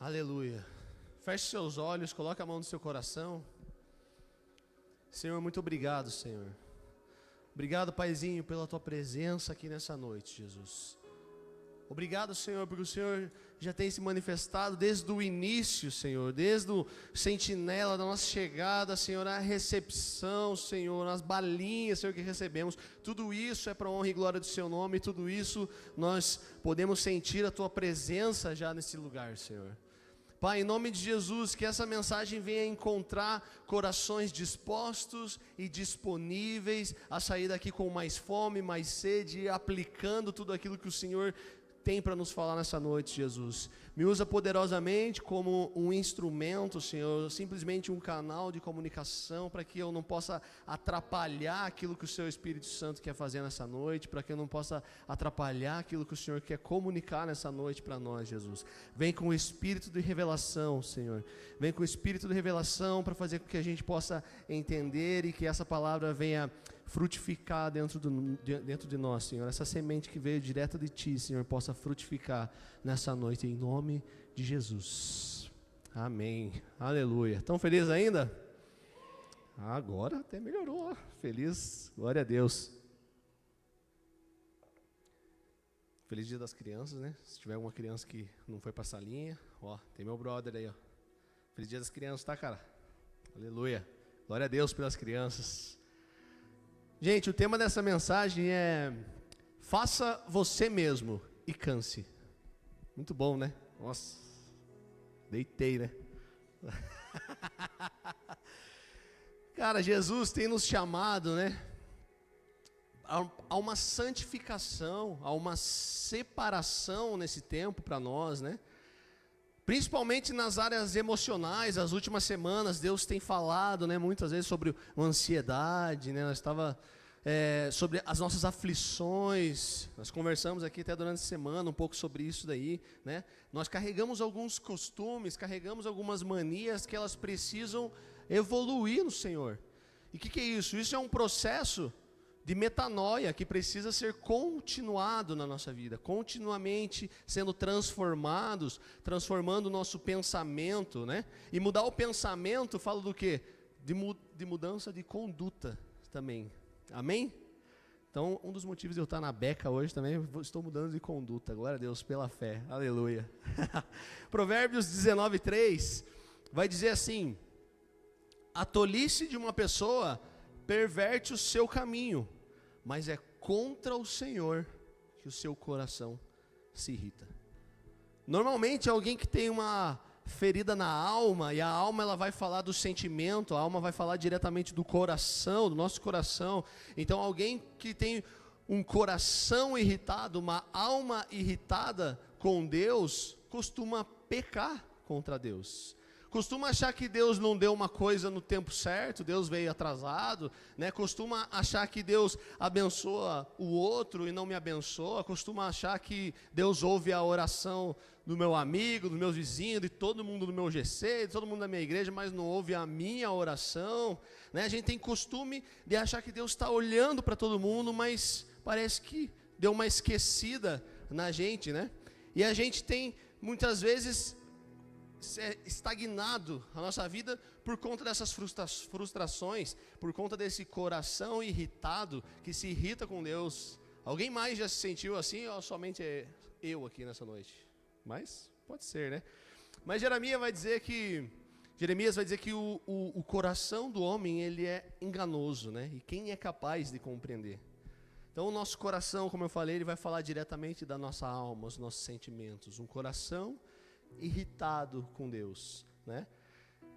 Aleluia. Feche seus olhos, coloque a mão no seu coração. Senhor, muito obrigado, Senhor. Obrigado, Paizinho, pela Tua presença aqui nessa noite, Jesus. Obrigado, Senhor, porque o Senhor já tem se manifestado desde o início, Senhor, desde o sentinela da nossa chegada, Senhor, a recepção, Senhor, as balinhas, Senhor, que recebemos. Tudo isso é para a honra e glória do Seu nome, e tudo isso nós podemos sentir a Tua presença já nesse lugar, Senhor. Pai, em nome de Jesus, que essa mensagem venha encontrar corações dispostos e disponíveis a sair daqui com mais fome, mais sede, aplicando tudo aquilo que o Senhor tem para nos falar nessa noite, Jesus. Me usa poderosamente como um instrumento, Senhor, simplesmente um canal de comunicação, para que eu não possa atrapalhar aquilo que o Seu Espírito Santo quer fazer nessa noite, para que eu não possa atrapalhar aquilo que o Senhor quer comunicar nessa noite para nós, Jesus. Vem com o Espírito de revelação, Senhor. Vem com o Espírito de revelação para fazer com que a gente possa entender e que essa palavra venha frutificar dentro de nós, Senhor. Essa semente que veio direto de Ti, Senhor, possa frutificar nessa noite, em nome de Jesus. Amém. Aleluia. Estão felizes ainda? Agora até melhorou, ó. Feliz, glória a Deus. Feliz Dia das Crianças, né? Se tiver alguma criança que não foi pra salinha, ó, tem meu brother aí, ó. Feliz Dia das Crianças, tá, cara? Aleluia. Glória a Deus pelas crianças. Gente, o tema dessa mensagem é: faça você mesmo e canse. Muito bom, né? Nossa, deitei, né? Cara, Jesus tem nos chamado, né, a uma santificação, a uma separação nesse tempo para nós, né? Principalmente nas áreas emocionais. As últimas semanas Deus tem falado, né, muitas vezes sobre a ansiedade, né? Nós estava sobre as nossas aflições. Nós conversamos aqui até durante a semana um pouco sobre isso daí, né? Nós carregamos alguns costumes, carregamos algumas manias que elas precisam evoluir no Senhor. E o que é isso? Isso é um processo de metanoia que precisa ser continuado na nossa vida, continuamente sendo transformados, transformando o nosso pensamento, né? E mudar o pensamento, fala do quê? De mudança de conduta também, amém? Então, um dos motivos de eu estar na beca hoje também, estou mudando de conduta, glória a Deus, pela fé, aleluia. Provérbios 19:3 vai dizer assim: a tolice de uma pessoa perverte o seu caminho, mas é contra o Senhor que o seu coração se irrita. Normalmente alguém que tem uma ferida na alma, e a alma ela vai falar do sentimento, a alma vai falar diretamente do coração, do nosso coração. Então alguém que tem um coração irritado, uma alma irritada com Deus, costuma pecar contra Deus. Costuma achar que Deus não deu uma coisa no tempo certo, Deus veio atrasado, né? Costuma achar que Deus abençoa o outro e não me abençoa. Costuma achar que Deus ouve a oração do meu amigo, do meu vizinho, de todo mundo do meu GC, de todo mundo da minha igreja, mas não ouve a minha oração, né? A gente tem costume de achar que Deus está olhando para todo mundo, mas parece que deu uma esquecida na gente, né? E a gente tem muitas vezes estagnado a nossa vida por conta dessas frustrações, por conta desse coração irritado que se irrita com Deus. Alguém mais já se sentiu assim, ou somente eu aqui nessa noite? Mas pode ser, né? Mas Jeremias vai dizer que o coração do homem ele é enganoso, né? E quem é capaz de compreender? Então o nosso coração, como eu falei, ele vai falar diretamente da nossa alma, os nossos sentimentos. Um coração irritado com Deus, né?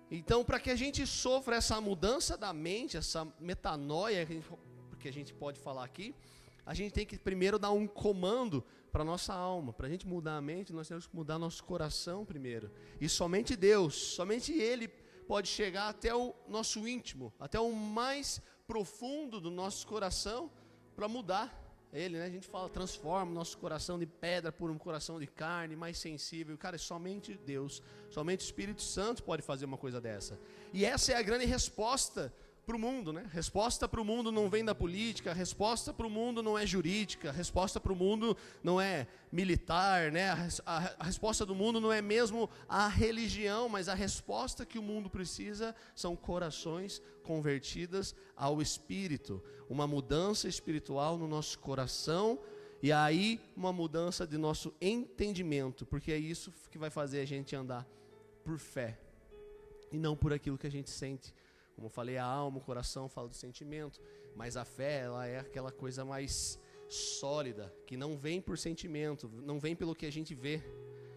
Então, para que a gente sofra essa mudança da mente, essa metanoia que a gente pode falar aqui, a gente tem que primeiro dar um comando para a nossa alma. Para a gente mudar a mente, nós temos que mudar nosso coração primeiro. E somente Deus, somente Ele pode chegar até o nosso íntimo, até o mais profundo do nosso coração para mudar Ele, né? A gente fala, transforma o nosso coração de pedra por um coração de carne, mais sensível. Cara, é somente Deus, somente o Espírito Santo pode fazer uma coisa dessa. E essa é a grande resposta para o mundo, né? Resposta para o mundo não vem da política, a resposta para o mundo não é jurídica, a resposta para o mundo não é militar, né? A resposta do mundo não é mesmo a religião, mas a resposta que o mundo precisa são corações convertidas ao Espírito, uma mudança espiritual no nosso coração, e aí uma mudança de nosso entendimento, porque é isso que vai fazer a gente andar por fé, e não por aquilo que a gente sente. Como eu falei, a alma, o coração fala do sentimento, mas a fé, ela é aquela coisa mais sólida, que não vem por sentimento, não vem pelo que a gente vê,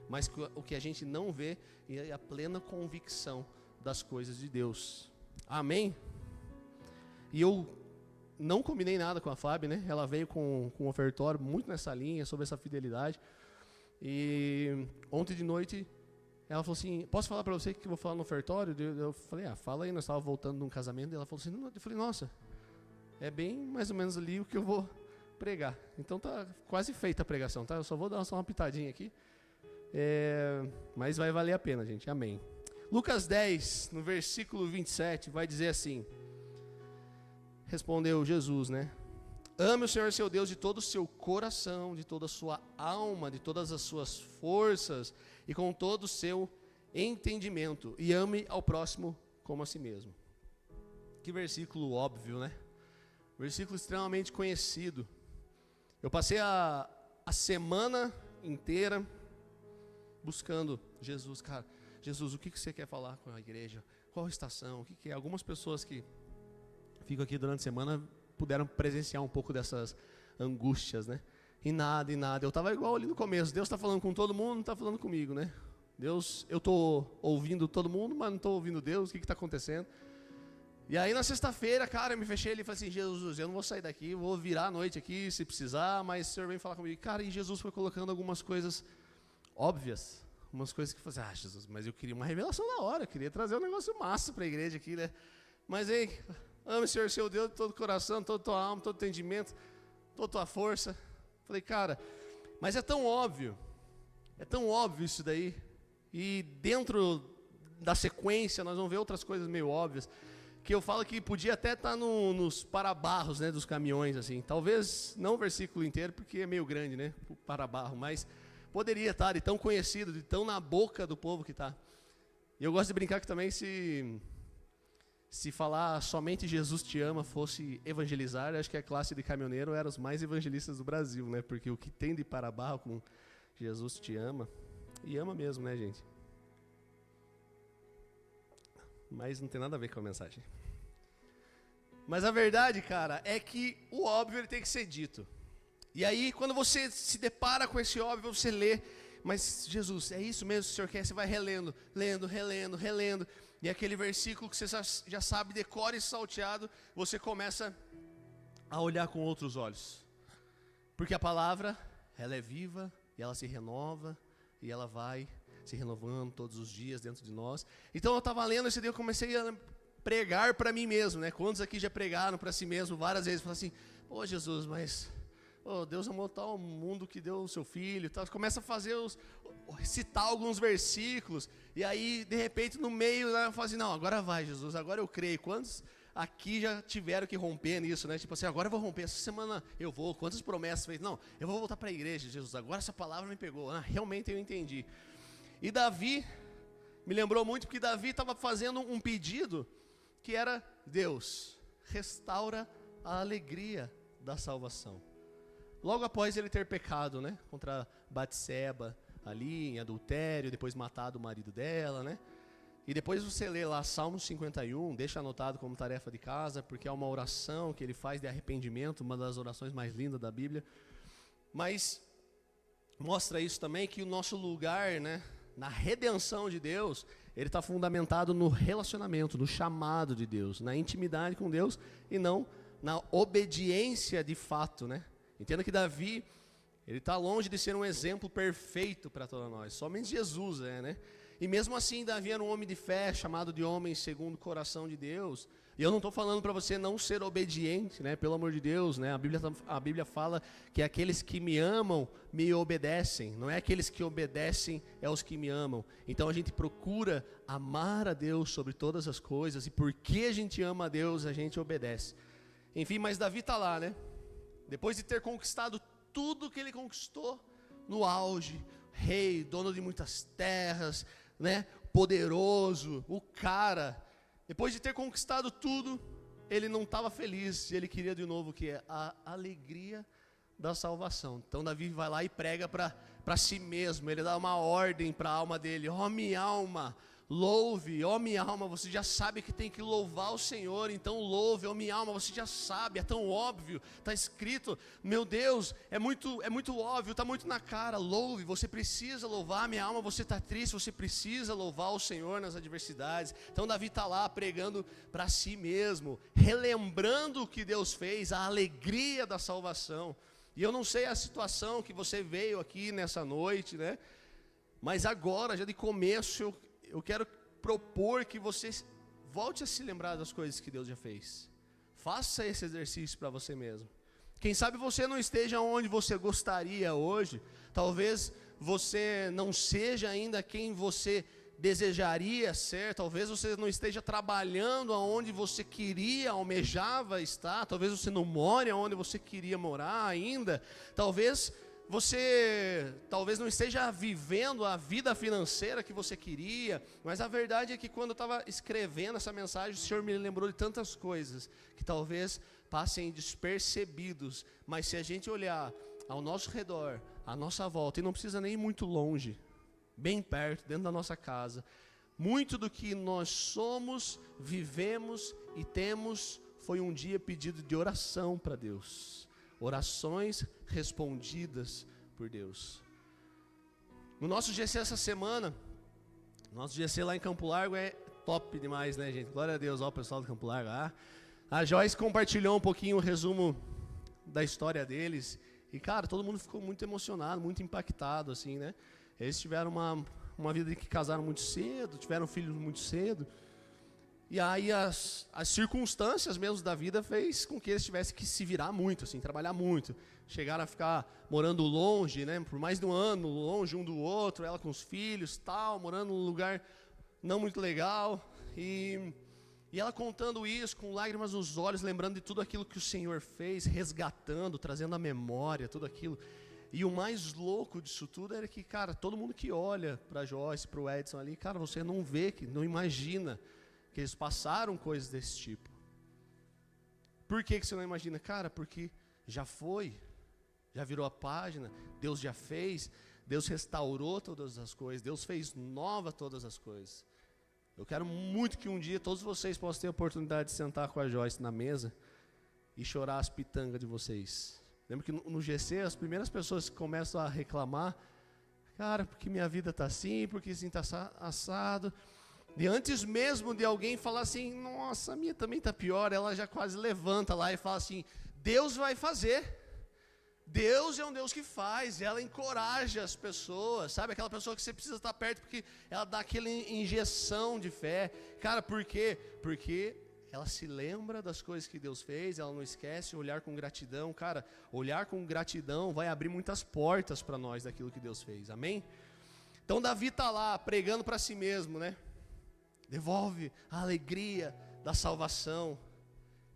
mas o que a gente não vê, e a plena convicção das coisas de Deus. Amém? E eu não combinei nada com a Fábio, né? Ela veio com um ofertório muito nessa linha, sobre essa fidelidade, e ontem de noite ela falou assim, posso falar para você o que eu vou falar no ofertório? Eu falei, fala aí, nós estávamos voltando de um casamento, e ela falou assim, não. Eu falei, nossa, é bem mais ou menos ali o que eu vou pregar. Então tá quase feita a pregação, tá? Eu só vou dar só uma pitadinha aqui, mas vai valer a pena, gente, amém. Lucas 10, no versículo 27, vai dizer assim, respondeu Jesus, né? Ame o Senhor seu Deus de todo o seu coração, de toda a sua alma, de todas as suas forças e com todo o seu entendimento. E ame ao próximo como a si mesmo. Que versículo óbvio, né? Versículo extremamente conhecido. Eu passei a semana inteira buscando Jesus, cara. Jesus, o que você quer falar com a igreja? Qual a estação? O que é? Algumas pessoas que ficam aqui durante a semana puderam presenciar um pouco dessas angústias, né? E nada. Eu estava igual ali no começo. Deus está falando com todo mundo, não está falando comigo, né? Deus, eu estou ouvindo todo mundo, mas não estou ouvindo Deus. O que está acontecendo? E aí na sexta-feira, cara, eu me fechei ali e falei assim, Jesus, eu não vou sair daqui, vou virar a noite aqui se precisar, mas o Senhor vem falar comigo. Cara, e Jesus foi colocando algumas coisas óbvias, umas coisas que eu falei assim, Jesus, mas eu queria uma revelação da hora, eu queria trazer um negócio massa para a igreja aqui, né? Mas, hein, ame o Senhor seu Deus de todo o coração, toda a tua alma, todo o entendimento, toda a tua força. Falei, cara, mas é tão óbvio isso daí. E dentro da sequência nós vamos ver outras coisas meio óbvias, que eu falo que podia até estar nos parabarros, né, dos caminhões, assim. Talvez não o versículo inteiro, porque é meio grande, né, o parabarro, mas poderia estar, de tão conhecido, de tão na boca do povo que está. E eu gosto de brincar que também se falar somente Jesus te ama fosse evangelizar, acho que a classe de caminhoneiro era os mais evangelistas do Brasil, né? Porque o que tem de parabarro com Jesus te ama, e ama mesmo, né, gente? Mas não tem nada a ver com a mensagem. Mas a verdade, cara, é que o óbvio ele tem que ser dito. E aí, quando você se depara com esse óbvio, você lê, mas Jesus, é isso mesmo que o Senhor quer? Você vai relendo. E aquele versículo que você já sabe, decora e salteado, você começa a olhar com outros olhos. Porque a palavra, ela é viva, e ela se renova, e ela vai se renovando todos os dias dentro de nós. Então eu estava lendo esse dia, eu comecei a pregar para mim mesmo, né? Quantos aqui já pregaram para si mesmo várias vezes? Falaram assim, pô Jesus, mas Deus amou tal mundo que deu o seu filho, tal. Começa a fazer citar alguns versículos, e aí de repente no meio, né, eu falo assim, não, agora vai Jesus, agora eu creio. Quantos aqui já tiveram que romper nisso, né? Tipo assim, agora eu vou romper, essa semana eu vou, quantas promessas fez? Não, eu vou voltar para a igreja, Jesus, agora essa palavra me pegou, realmente eu entendi. E Davi, me lembrou muito, porque Davi estava fazendo um pedido, que era, Deus, restaura a alegria da salvação. Logo após ele ter pecado, né, contra Batseba, ali em adultério, depois matado o marido dela, né? E depois você lê lá Salmo 51, deixa anotado como tarefa de casa, porque é uma oração que ele faz de arrependimento, uma das orações mais lindas da Bíblia. Mas mostra isso também, que o nosso lugar, né, na redenção de Deus, ele está fundamentado no relacionamento, no chamado de Deus, na intimidade com Deus e não na obediência de fato, né? Entenda que Davi, ele está longe de ser um exemplo perfeito para todos nós, somente Jesus é, né? E mesmo assim, Davi era um homem de fé, chamado de homem segundo o coração de Deus. E eu não estou falando para você não ser obediente, né? Pelo amor de Deus, né? A Bíblia fala que aqueles que me amam, me obedecem. Não é aqueles que obedecem, é os que me amam. Então a gente procura amar a Deus sobre todas as coisas. E porque a gente ama a Deus, a gente obedece. Enfim, mas Davi está lá, né? Depois de ter conquistado tudo que ele conquistou, no auge, rei, dono de muitas terras, né? Poderoso, o cara. Depois de ter conquistado tudo, ele não estava feliz, ele queria de novo o que é a alegria da salvação. Então Davi vai lá e prega para si mesmo, ele dá uma ordem para a alma dele: ó minha alma, louve, ó minha alma, você já sabe que tem que louvar o Senhor, então louve, ó minha alma, você já sabe, é tão óbvio, está escrito, meu Deus, é muito óbvio, está muito na cara, louve, você precisa louvar, minha alma, você está triste, você precisa louvar o Senhor nas adversidades. Então Davi está lá pregando para si mesmo, relembrando o que Deus fez, a alegria da salvação. E eu não sei a situação que você veio aqui nessa noite, né? Mas agora, já de começo, eu quero propor que você volte a se lembrar das coisas que Deus já fez. Faça esse exercício para você mesmo. Quem sabe você não esteja onde você gostaria hoje. Talvez você não seja ainda quem você desejaria ser. Talvez você não esteja trabalhando aonde você queria, almejava estar. Talvez você não more aonde você queria morar ainda. Talvez não esteja vivendo a vida financeira que você queria, mas a verdade é que quando eu estava escrevendo essa mensagem, o Senhor me lembrou de tantas coisas que talvez passem despercebidos, mas se a gente olhar ao nosso redor, à nossa volta, e não precisa nem ir muito longe, bem perto, dentro da nossa casa, muito do que nós somos, vivemos e temos foi um dia pedido de oração para Deus. Orações respondidas por Deus. No nosso GC essa semana, nosso GC lá em Campo Largo é top demais, né, gente? Glória a Deus, ó, o pessoal do Campo Largo lá. A Joyce compartilhou um pouquinho o resumo da história deles. E, cara, todo mundo ficou muito emocionado, muito impactado, assim, né? Eles tiveram uma vida que casaram muito cedo, tiveram filhos muito cedo. E aí as circunstâncias mesmo da vida fez com que eles tivessem que se virar muito, assim, trabalhar muito. Chegaram a ficar morando longe, né, por mais de um ano, longe um do outro, ela com os filhos, tal, morando num lugar não muito legal. E ela contando isso, com lágrimas nos olhos, lembrando de tudo aquilo que o Senhor fez, resgatando, trazendo à memória tudo aquilo. E o mais louco disso tudo era que, cara, todo mundo que olha para Joyce, para o Edson ali, cara, você não vê, não imagina que eles passaram coisas desse tipo. Por que você não imagina? Cara, porque já foi, já virou a página, Deus já fez, Deus restaurou todas as coisas, Deus fez nova todas as coisas. Eu quero muito que um dia todos vocês possam ter a oportunidade de sentar com a Joyce na mesa e chorar as pitangas de vocês. Lembra que no GC as primeiras pessoas que começam a reclamar, cara, porque minha vida está assim, porque assim está assado. E antes mesmo de alguém falar assim, nossa, a minha também está pior, ela já quase levanta lá e fala assim, Deus vai fazer. Deus é um Deus que faz, ela encoraja as pessoas, sabe? Aquela pessoa que você precisa estar perto porque ela dá aquela injeção de fé. Cara, por quê? Porque ela se lembra das coisas que Deus fez, ela não esquece, olhar com gratidão. Cara, olhar com gratidão vai abrir muitas portas para nós daquilo que Deus fez, amém? Então Davi está lá pregando para si mesmo, né? Devolve a alegria da salvação.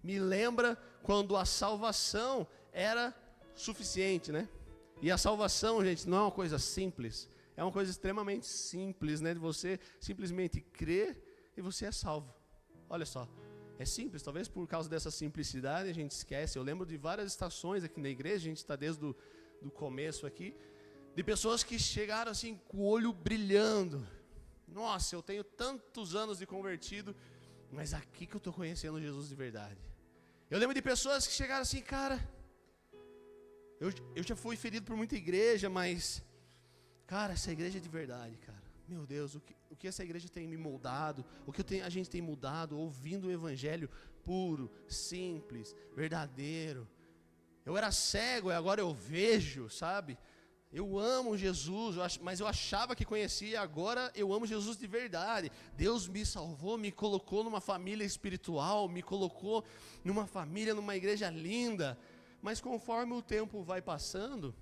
Me lembra quando a salvação era suficiente, né? E a salvação, gente, não é uma coisa simples. É uma coisa extremamente simples, né? De você simplesmente crer e você é salvo. Olha só, é simples. Talvez por causa dessa simplicidade a gente esquece. Eu lembro de várias estações aqui na igreja, a gente está desde do começo aqui, de pessoas que chegaram assim com o olho brilhando. Nossa, eu tenho tantos anos de convertido, mas aqui que eu estou conhecendo Jesus de verdade. Eu lembro de pessoas que chegaram assim, cara, eu já fui ferido por muita igreja, mas, cara, essa igreja é de verdade, cara. Meu Deus, o que essa igreja tem me moldado, a gente tem mudado, ouvindo o evangelho puro, simples, verdadeiro. Eu era cego e agora eu vejo, sabe? Eu amo Jesus, mas eu achava que conhecia, agora eu amo Jesus de verdade. Deus me salvou, me colocou numa família espiritual, me colocou numa família, numa igreja linda. Mas conforme o tempo vai passando,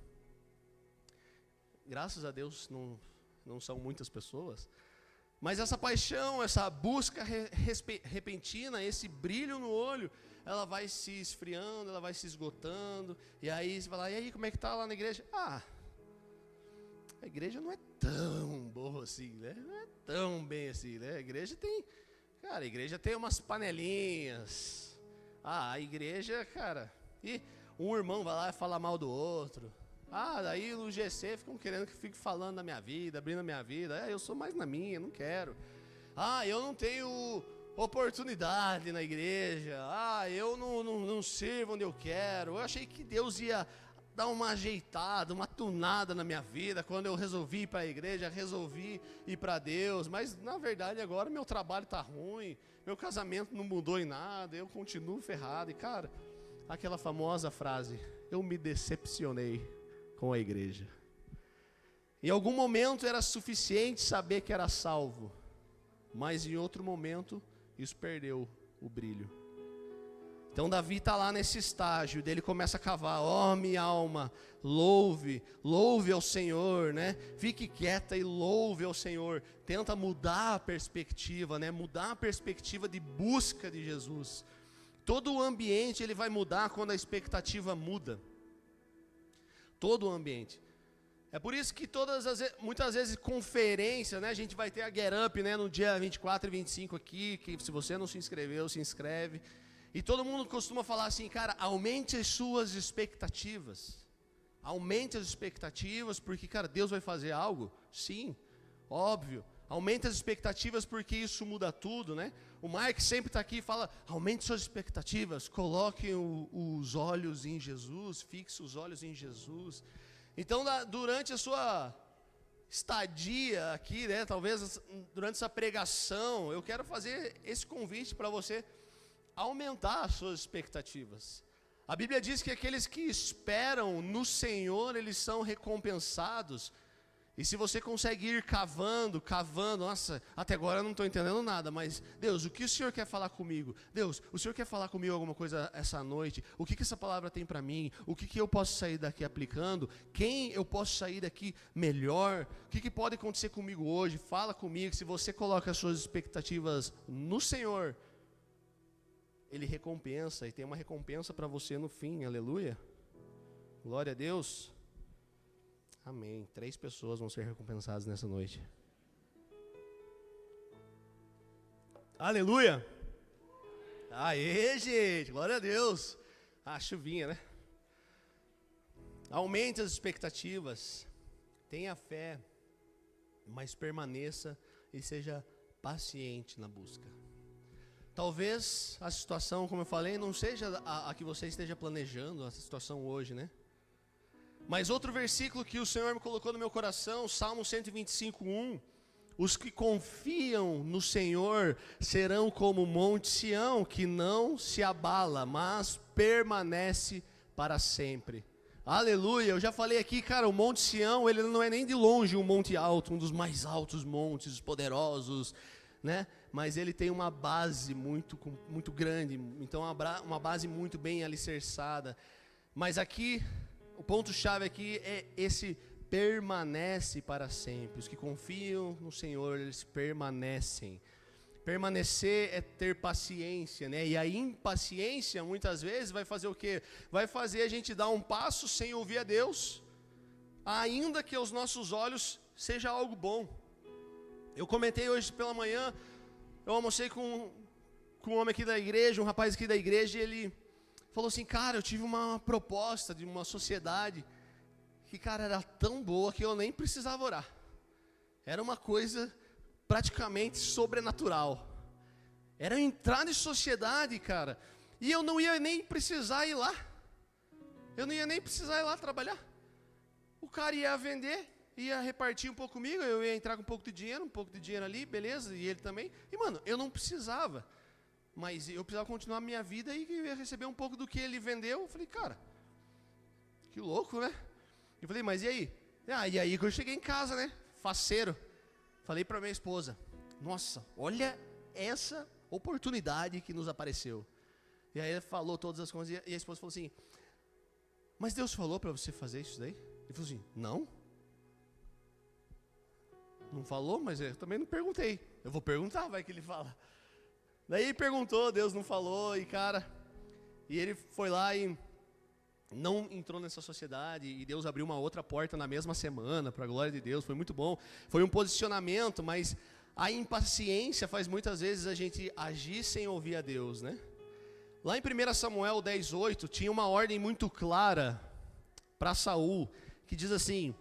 graças a Deus não são muitas pessoas, mas essa paixão, essa busca repentina, esse brilho no olho, ela vai se esfriando, ela vai se esgotando. E aí você vai lá, e aí, como é que tá lá na igreja? A igreja não é tão boa assim, né? Não é tão bem assim, né? A igreja tem umas panelinhas. A igreja, cara, e um irmão vai lá e fala mal do outro. Daí no GC ficam querendo que eu fique falando da minha vida, abrindo a minha vida. Eu sou mais na minha, não quero. Eu não tenho oportunidade na igreja. Eu não sirvo onde eu quero. Eu achei que Deus ia dar uma ajeitada, uma tunada na minha vida, quando eu resolvi ir para a igreja, resolvi ir para Deus, mas na verdade agora meu trabalho está ruim, meu casamento não mudou em nada, eu continuo ferrado. E cara, aquela famosa frase, eu me decepcionei com a igreja. Em algum momento era suficiente saber que era salvo, mas em outro momento isso perdeu o brilho. Então Davi está lá nesse estágio, dele começa a cavar, minha alma, louve ao Senhor, né? Fique quieta e louve ao Senhor. Tenta mudar a perspectiva, né? Mudar a perspectiva de busca de Jesus. Todo o ambiente ele vai mudar quando a expectativa muda. Todo o ambiente. É por isso que muitas vezes conferência, né? A gente vai ter a Get Up, né? No dia 24 e 25 aqui, que se você não se inscreveu, se inscreve. E todo mundo costuma falar assim, cara, aumente as suas expectativas. Aumente as expectativas, porque, cara, Deus vai fazer algo? Sim, óbvio. Aumente as expectativas, porque isso muda tudo, né? O Mark sempre está aqui e fala, aumente suas expectativas, coloque os olhos em Jesus, fixe os olhos em Jesus. Então, durante a sua estadia aqui, né, talvez durante essa pregação, eu quero fazer esse convite para você aumentar as suas expectativas. A Bíblia diz que aqueles que esperam no Senhor, eles são recompensados. E se você consegue ir cavando, nossa, até agora eu não estou entendendo nada, mas Deus, o que o Senhor quer falar comigo? Deus, o Senhor quer falar comigo alguma coisa essa noite? O que essa palavra tem para mim? O que eu posso sair daqui aplicando? Quem eu posso sair daqui melhor? O que pode acontecer comigo hoje? Fala comigo. Se você coloca as suas expectativas no Senhor, Ele recompensa, e tem uma recompensa para você no fim, aleluia. Glória a Deus. Amém. 3 pessoas vão ser recompensadas nessa noite. Aleluia. Aê, gente, glória a Deus. Chuvinha, né? Aumente as expectativas, tenha fé, mas permaneça e seja paciente na busca. Talvez a situação, como eu falei, não seja a que você esteja planejando, a situação hoje, né? Mas outro versículo que o Senhor me colocou no meu coração, Salmo 125:1, os que confiam no Senhor serão como o monte Sião, que não se abala, mas permanece para sempre. Aleluia, eu já falei aqui, cara, o monte Sião, ele não é nem de longe um monte alto, um dos mais altos montes, poderosos, né? Mas ele tem uma base muito grande, então uma base muito bem alicerçada. Mas aqui, o ponto-chave aqui é esse permanece para sempre. Os que confiam no Senhor, eles permanecem. Permanecer é ter paciência, né? E a impaciência, muitas vezes, vai fazer o quê? Vai fazer a gente dar um passo sem ouvir a Deus, ainda que aos nossos olhos seja algo bom. Eu comentei hoje pela manhã, eu almocei com um homem aqui da igreja, um rapaz aqui da igreja, e ele falou assim, cara, eu tive uma proposta de uma sociedade que, cara, era tão boa que eu nem precisava orar. Era uma coisa praticamente sobrenatural. Era entrar em sociedade, cara, e eu não ia nem precisar ir lá. Eu não ia nem precisar ir lá trabalhar. O cara ia vender, ia repartir um pouco comigo, eu ia entrar com um pouco de dinheiro ali, beleza, e ele também. E, mano, eu não precisava. Mas eu precisava continuar a minha vida e eu ia receber um pouco do que ele vendeu. Eu falei, cara, que louco, né? Eu falei, mas e aí? E aí que eu cheguei em casa, né? Faceiro. Falei para minha esposa: nossa, olha essa oportunidade que nos apareceu. E aí ele falou todas as coisas, e a esposa falou assim: mas Deus falou para você fazer isso daí? Ele falou assim: não. Não falou, mas eu também não perguntei. Eu vou perguntar, vai que ele fala. Daí ele perguntou, Deus não falou, e ele foi lá e não entrou nessa sociedade, e Deus abriu uma outra porta na mesma semana, para a glória de Deus, foi muito bom. Foi um posicionamento, mas a impaciência faz muitas vezes a gente agir sem ouvir a Deus, né? Lá em 1 Samuel 10:8, tinha uma ordem muito clara para Saul, que diz assim: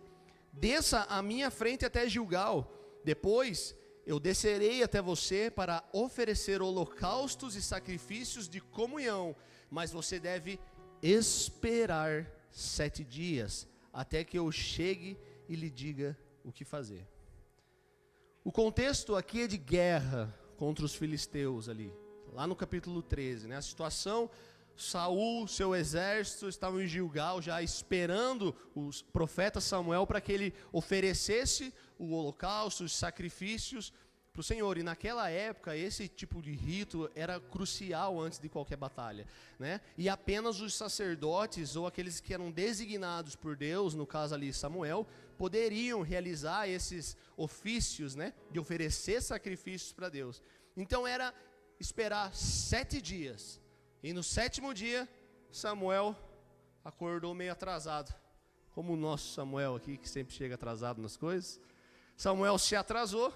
desça à minha frente até Gilgal, depois eu descerei até você para oferecer holocaustos e sacrifícios de comunhão, mas você deve esperar 7 dias, até que eu chegue e lhe diga o que fazer. O contexto aqui é de guerra contra os filisteus ali, lá no capítulo 13, né? A situação, Saul, seu exército estavam em Gilgal já esperando o profeta Samuel para que ele oferecesse o holocausto, os sacrifícios para o Senhor. E naquela época esse tipo de rito era crucial antes de qualquer batalha, né? E apenas os sacerdotes ou aqueles que eram designados por Deus, no caso ali Samuel, poderiam realizar esses ofícios, né, de oferecer sacrifícios para Deus. Então era esperar 7 dias. E no 7º dia, Samuel acordou meio atrasado, como o nosso Samuel aqui, que sempre chega atrasado nas coisas. Samuel se atrasou,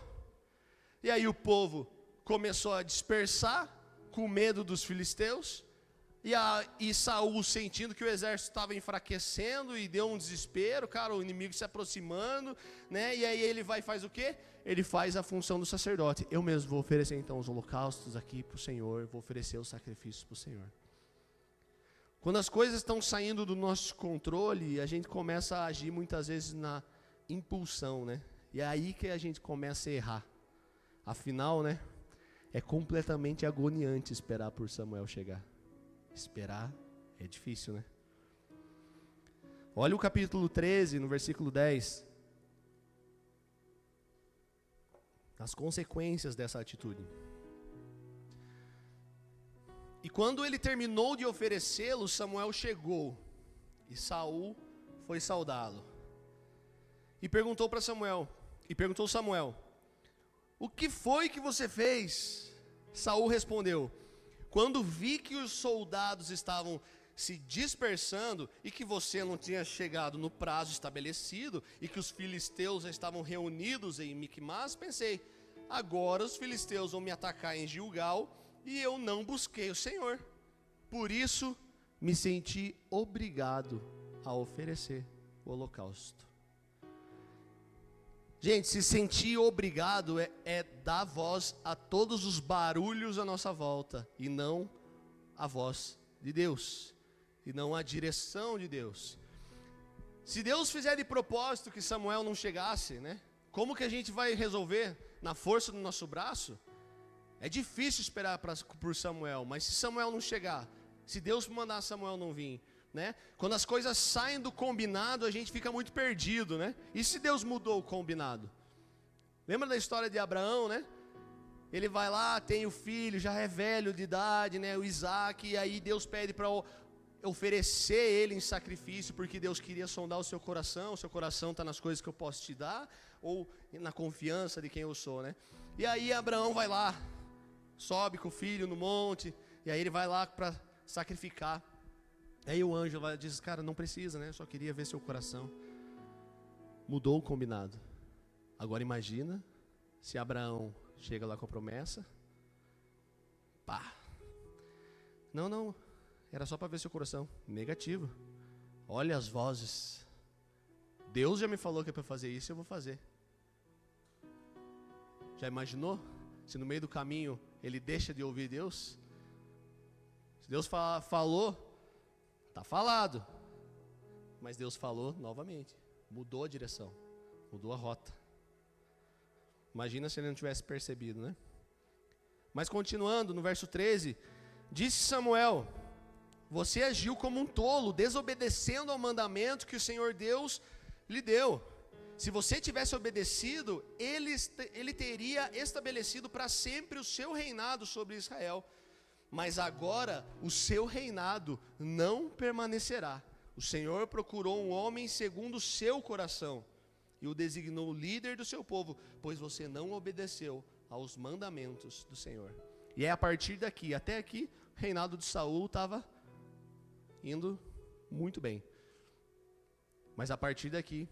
e aí o povo começou a dispersar, com medo dos filisteus, e Saul, sentindo que o exército estava enfraquecendo, e deu um desespero, cara, o inimigo se aproximando, né? E aí ele vai e faz o quê? Ele faz a função do sacerdote. Eu mesmo vou oferecer então os holocaustos aqui para o Senhor, vou oferecer os sacrifícios para o Senhor. Quando as coisas estão saindo do nosso controle, a gente começa a agir muitas vezes na impulsão, né? E é aí que a gente começa a errar. Afinal, né, é completamente agoniante esperar por Samuel chegar. Esperar é difícil, né? Olha o capítulo 13, no versículo 10. As consequências dessa atitude. E quando ele terminou de oferecê-lo, Samuel chegou, e Saul foi saudá-lo. E perguntou Samuel: o que foi que você fez? Saul respondeu: quando vi que os soldados estavam se dispersando e que você não tinha chegado no prazo estabelecido e que os filisteus já estavam reunidos em Miquimás, pensei: agora os filisteus vão me atacar em Gilgal e eu não busquei o Senhor. Por isso me senti obrigado a oferecer o holocausto. Gente, se sentir obrigado é dar voz a todos os barulhos à nossa volta, e não a voz de Deus, e não a direção de Deus. Se Deus fizer de propósito que Samuel não chegasse, né? Como que a gente vai resolver? Na força do nosso braço? É difícil esperar por Samuel, mas se Samuel não chegar, se Deus mandar Samuel não vir, né? Quando as coisas saem do combinado, a gente fica muito perdido, né? E se Deus mudou o combinado? Lembra da história de Abraão, né? Ele vai lá, tem o filho, já é velho de idade, né? O Isaac, e aí Deus pede para oferecer ele em sacrifício, porque Deus queria sondar o seu coração está nas coisas que eu posso te dar, ou na confiança de quem eu sou, né? E aí Abraão vai lá, sobe com o filho no monte, e aí ele vai lá para sacrificar. Aí o anjo diz: cara, não precisa, né? Eu só queria ver seu coração. Mudou o combinado. Agora imagina se Abraão chega lá com a promessa. Pá. Não, era só para ver seu coração. Negativo. Olha as vozes. Deus já me falou que é para fazer isso, eu vou fazer. Já imaginou? Se no meio do caminho ele deixa de ouvir Deus? Se Deus falou, está falado. Mas Deus falou novamente. Mudou a direção. Mudou a rota. Imagina se ele não tivesse percebido, né? Mas continuando, no verso 13. Disse Samuel: você agiu como um tolo, desobedecendo ao mandamento que o Senhor Deus lhe deu. se você tivesse obedecido, ele teria estabelecido para sempre o seu reinado sobre Israel. Mas agora o seu reinado não permanecerá. O Senhor procurou um homem segundo o seu coração e o designou líder do seu povo, pois você não obedeceu aos mandamentos do Senhor. E é a partir daqui, até aqui, o reinado de Saul estava indo muito bem. Mas a partir daqui,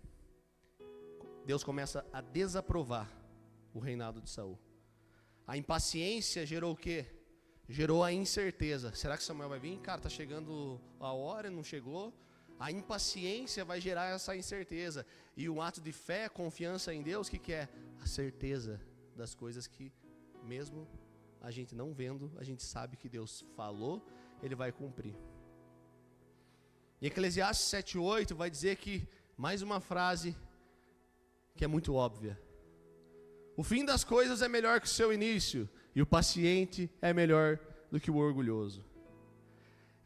Deus começa a desaprovar o reinado de Saul. A impaciência gerou o quê? Gerou a incerteza. Será que Samuel vai vir? Cara, está chegando a hora, não chegou? A impaciência vai gerar essa incerteza. E um ato de fé, confiança em Deus, o que é? A certeza das coisas que, mesmo a gente não vendo, a gente sabe que Deus falou, Ele vai cumprir. Em Eclesiastes 7:8 vai dizer que, mais uma frase que é muito óbvia: o fim das coisas é melhor que o seu início, e o paciente é melhor do que o orgulhoso.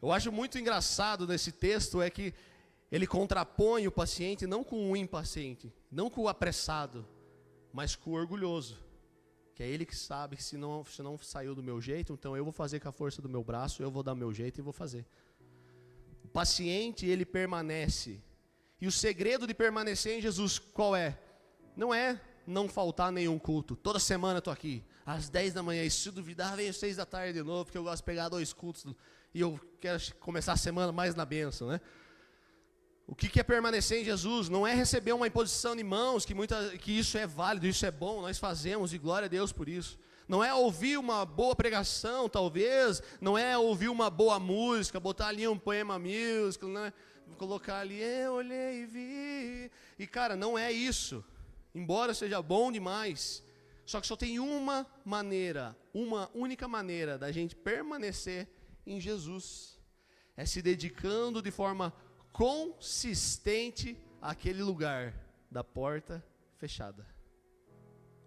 Eu acho muito engraçado nesse texto é que ele contrapõe o paciente não com o impaciente, não com o apressado, mas com o orgulhoso, que é ele que sabe que se não saiu do meu jeito, então eu vou fazer com a força do meu braço, eu vou dar o meu jeito e vou fazer. O paciente, ele permanece. E o segredo de permanecer em Jesus qual é? Não é não faltar nenhum culto. Toda semana eu estou aqui, às 10 da manhã, e se duvidar, venho às 6 da tarde de novo, porque eu gosto de pegar 2 cultos, e eu quero começar a semana mais na bênção, né? O que é permanecer em Jesus? Não é receber uma imposição de mãos, que isso é válido, isso é bom, nós fazemos, e glória a Deus por isso. Não é ouvir uma boa pregação, talvez, não é ouvir uma boa música, botar ali um poema musical, né? Colocar ali, eu olhei e vi, e cara, não é isso. Embora seja bom demais, só que só tem uma única maneira da gente permanecer em Jesus, é se dedicando de forma consistente àquele lugar da porta fechada,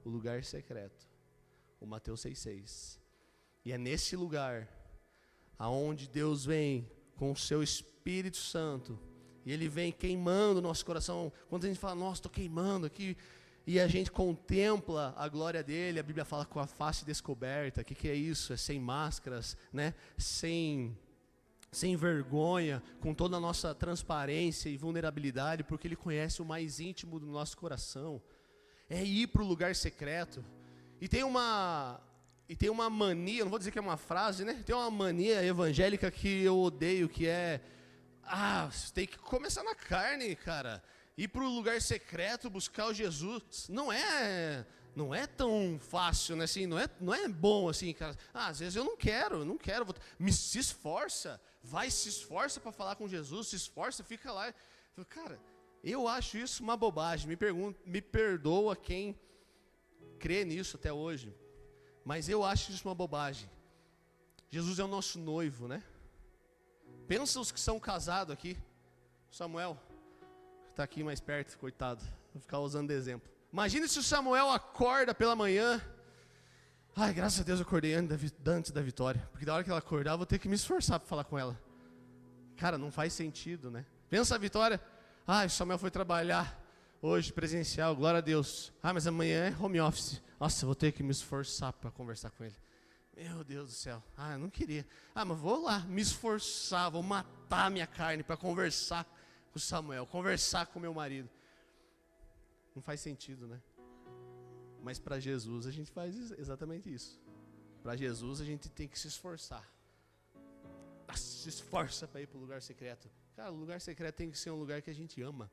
o lugar secreto, o Mateus 6,6. E é nesse lugar aonde Deus vem com o seu Espírito Santo, e Ele vem queimando o nosso coração. Quando a gente fala, nossa, estou queimando aqui, e a gente contempla a glória dele, a Bíblia fala com a face descoberta. O que é isso? É sem máscaras, né? Sem vergonha, com toda a nossa transparência e vulnerabilidade, porque Ele conhece o mais íntimo do nosso coração. É ir para o lugar secreto. E tem uma mania, não vou dizer que é uma frase, né? Tem uma mania evangélica que eu odeio, que é: você tem que começar na carne, cara. Ir para o lugar secreto, buscar o Jesus, não é tão fácil, né? Assim, não é bom assim, cara. Às vezes eu não quero, se esforça, se esforça para falar com Jesus, se esforça, fica lá. Cara, eu acho isso uma bobagem, me perdoa quem crê nisso até hoje, mas eu acho isso uma bobagem. Jesus é o nosso noivo, né? Pensa os que são casados aqui. Samuel está aqui mais perto, coitado, vou ficar usando de exemplo. Imagina se o Samuel acorda pela manhã. Ai, graças a Deus eu acordei antes da Vitória, porque da hora que ela acordar eu vou ter que me esforçar para falar com ela. Cara, não faz sentido, né? Pensa a Vitória: o Samuel foi trabalhar hoje presencial, glória a Deus. Mas amanhã é home office. Nossa, eu vou ter que me esforçar para conversar com ele. Meu Deus do céu, eu não queria. Mas vou lá, me esforçar, vou matar minha carne para conversar com o Samuel, conversar com meu marido. Não faz sentido, né? Mas para Jesus a gente faz exatamente isso. Para Jesus a gente tem que se esforçar. Se esforça para ir para o lugar secreto. Cara, o lugar secreto tem que ser um lugar que a gente ama.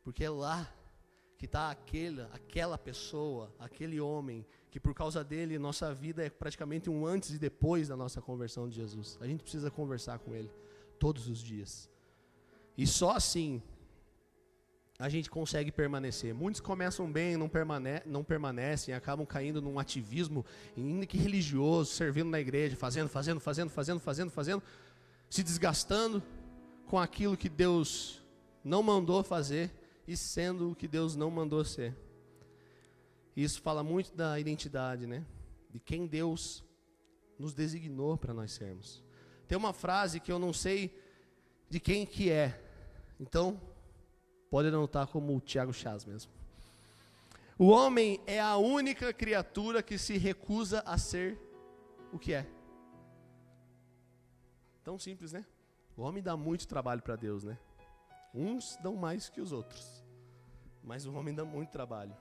Porque é lá que está aquela pessoa, aquele homem, que por causa dele nossa vida é praticamente um antes e depois da nossa conversão de Jesus. A gente precisa conversar com ele todos os dias. E só assim a gente consegue permanecer. Muitos começam bem, não permanecem, acabam caindo num ativismo, ainda que religioso, servindo na igreja, fazendo, se desgastando com aquilo que Deus não mandou fazer e sendo o que Deus não mandou ser. Isso fala muito da identidade, né? De quem Deus nos designou para nós sermos. Tem uma frase que eu não sei de quem que é. Então, Pode anotar como o Tiago Chaz mesmo. O homem é a única criatura que se recusa a ser o que é. Tão simples, né? O homem dá muito trabalho para Deus, né? Uns dão mais que os outros, mas o homem dá muito trabalho.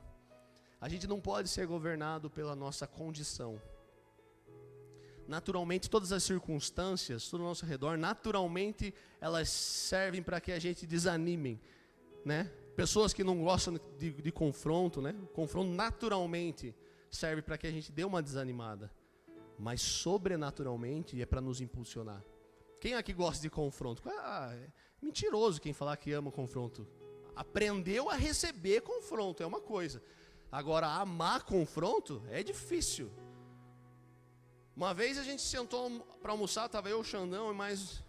A gente não pode ser governado pela nossa condição. Naturalmente, todas as circunstâncias, tudo ao nosso redor, naturalmente, elas servem para que a gente desanime, né? Pessoas que não gostam de confronto, né? O confronto naturalmente serve para que a gente dê uma desanimada. Mas sobrenaturalmente é para nos impulsionar. Quem aqui gosta de confronto? É mentiroso quem falar que ama confronto. Aprendeu a receber confronto, é uma coisa. Agora, amar confronto é difícil. Uma vez a gente sentou para almoçar, estava eu, o Xandão e mais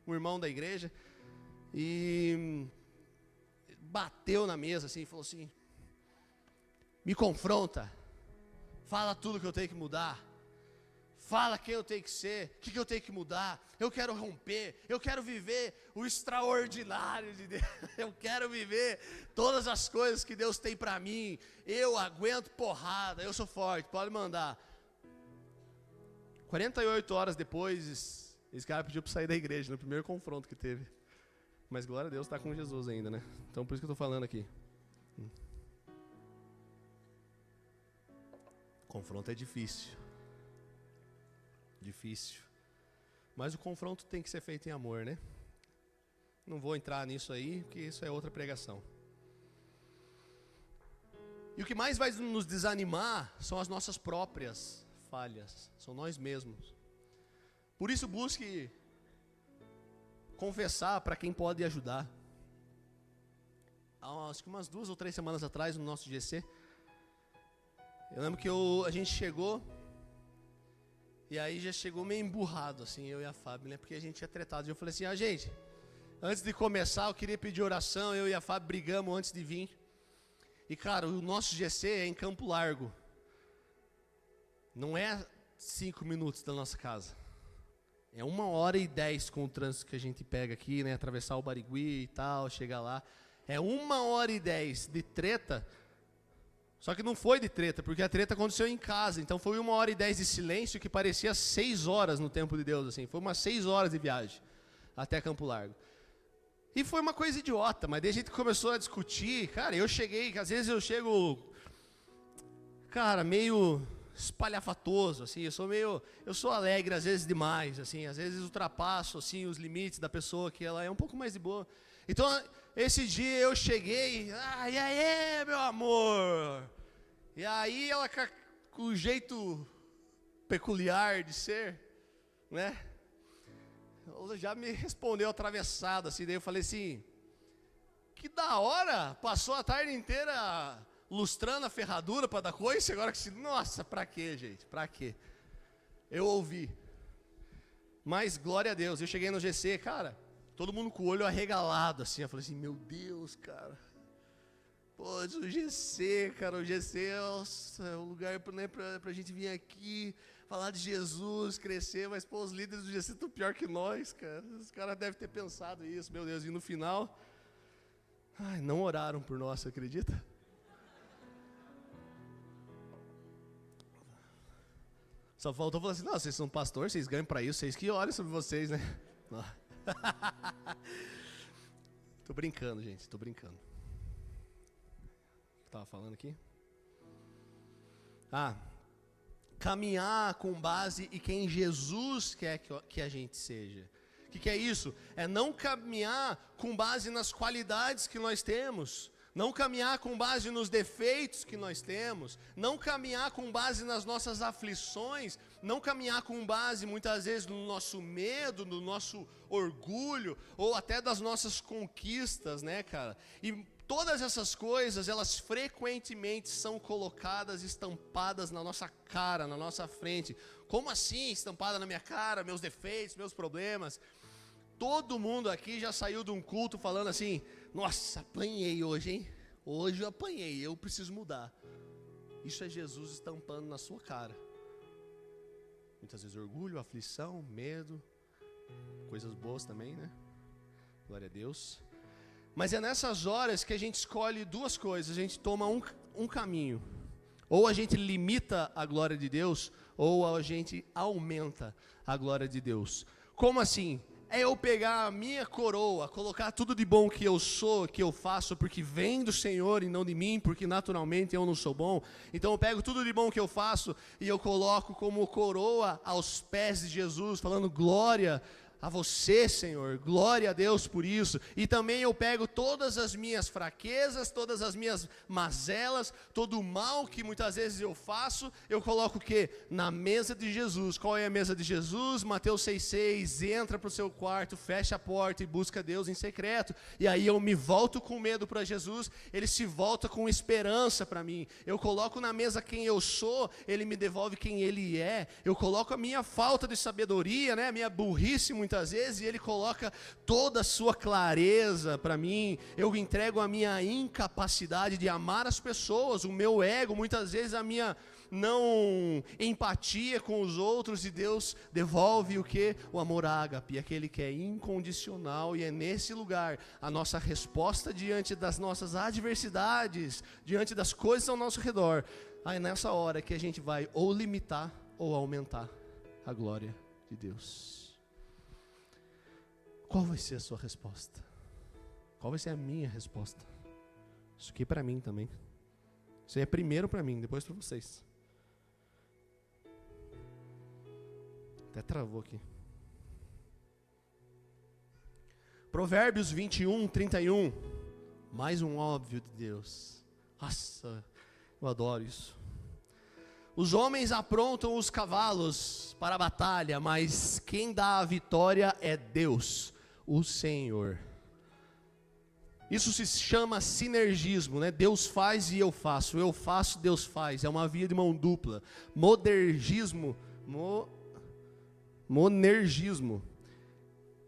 um irmão da igreja. E bateu na mesa assim, falou assim: me confronta, fala tudo que eu tenho que mudar, fala quem eu tenho que ser, o que eu tenho que mudar, eu quero romper, eu quero viver o extraordinário de Deus, eu quero viver todas as coisas que Deus tem para mim, eu aguento porrada, eu sou forte, pode mandar. 48 horas depois, esse cara pediu para sair da igreja, no primeiro confronto que teve. Mas glória a Deus, está com Jesus ainda, né? Então por isso que eu estou falando aqui. Confronto é difícil. Difícil. Mas o confronto tem que ser feito em amor, né? Não vou entrar nisso aí, porque isso é outra pregação. E o que mais vai nos desanimar são as nossas próprias falhas. São nós mesmos. Por isso busque confessar para quem pode ajudar. Acho que umas 2 ou 3 semanas atrás, no nosso GC, eu lembro que a gente chegou, e aí já chegou meio emburrado, assim, eu e a Fábio, né? Porque a gente tinha tretado. E eu falei assim: gente, antes de começar, eu queria pedir oração. Eu e a Fábio brigamos antes de vir. E, cara, o nosso GC é em Campo Largo. Não é 5 minutos da nossa casa. É 1h10 com o trânsito que a gente pega aqui, né? Atravessar o Barigui e tal, chegar lá. É 1h10 de treta. Só que não foi de treta, porque a treta aconteceu em casa. Então foi 1h10 de silêncio que parecia 6 horas no tempo de Deus, assim. Foi umas 6 horas de viagem até Campo Largo. E foi uma coisa idiota, mas daí a gente começou a discutir. Cara, eu cheguei, às vezes eu chego, cara, meio espalhafatoso, assim, eu sou alegre às vezes demais, assim, às vezes ultrapasso, assim, os limites da pessoa que ela é um pouco mais de boa. Então, esse dia eu cheguei, e aí, meu amor? E aí ela com o jeito peculiar de ser, né? Ela já me respondeu atravessado, assim, daí eu falei assim: que da hora, passou a tarde inteira lustrando a ferradura para dar coice, agora que se... Nossa, pra quê, gente? Pra quê? Eu ouvi. Mas, glória a Deus, eu cheguei no GC, cara, todo mundo com o olho arregalado, assim. Eu falei assim: meu Deus, cara. Pô, o GC, cara, o GC é o lugar pra gente vir aqui, falar de Jesus, crescer, mas, pô, os líderes do GC estão pior que nós, cara. Os caras devem ter pensado isso, meu Deus. E no final, não oraram por nós, você acredita? Só faltou falar assim: não, vocês são pastores, vocês ganham para isso, vocês que olhem sobre vocês, né? Tô brincando, gente, tô brincando. Estava falando aqui? Caminhar com base em quem Jesus quer que a gente seja. O que é isso? É não caminhar com base nas qualidades que nós temos, não caminhar com base nos defeitos que nós temos, não caminhar com base nas nossas aflições, não caminhar com base muitas vezes no nosso medo, no nosso orgulho, ou até das nossas conquistas, né, cara? E todas essas coisas, elas frequentemente são colocadas, estampadas na nossa cara, na nossa frente. Como assim, estampada na minha cara, meus defeitos, meus problemas? Todo mundo aqui já saiu de um culto falando assim: nossa, apanhei hoje, hein? Hoje eu apanhei, eu preciso mudar. Isso é Jesus estampando na sua cara. Muitas vezes orgulho, aflição, medo, coisas boas também, né? Glória a Deus. Mas é nessas horas que a gente escolhe duas coisas, a gente toma um caminho. Ou a gente limita a glória de Deus, ou a gente aumenta a glória de Deus. Como assim? É eu pegar a minha coroa, colocar tudo de bom que eu sou, que eu faço, porque vem do Senhor e não de mim, porque naturalmente eu não sou bom. Então eu pego tudo de bom que eu faço e eu coloco como coroa aos pés de Jesus, falando glória a você, Senhor, glória a Deus por isso. E também eu pego todas as minhas fraquezas, todas as minhas mazelas, todo o mal que muitas vezes eu faço, eu coloco o quê? Na mesa de Jesus. Qual é a mesa de Jesus? Mateus 6,6, entra para o seu quarto, fecha a porta e busca Deus em secreto. E aí eu me volto com medo para Jesus, ele se volta com esperança para mim. Eu coloco na mesa quem eu sou, ele me devolve quem ele é. Eu coloco a minha falta de sabedoria, né, a minha burrice muitas vezes, e ele coloca toda a sua clareza para mim. Eu entrego a minha incapacidade de amar as pessoas, o meu ego, muitas vezes a minha não empatia com os outros, e Deus devolve o que? O amor ágape, aquele que é incondicional. E é nesse lugar a nossa resposta diante das nossas adversidades, diante das coisas ao nosso redor. Aí nessa hora que a gente vai ou limitar ou aumentar a glória de Deus. Qual vai ser a sua resposta? Qual vai ser a minha resposta? Isso aqui é para mim também. Isso aí é primeiro para mim, depois para vocês. Até travou aqui. Provérbios 21, 31. Mais um óbvio de Deus. Nossa, eu adoro isso. Os homens aprontam os cavalos para a batalha, mas quem dá a vitória é Deus, o Senhor. Isso se chama sinergismo, né? Deus faz e eu faço, Deus faz. É uma via de mão dupla. Monergismo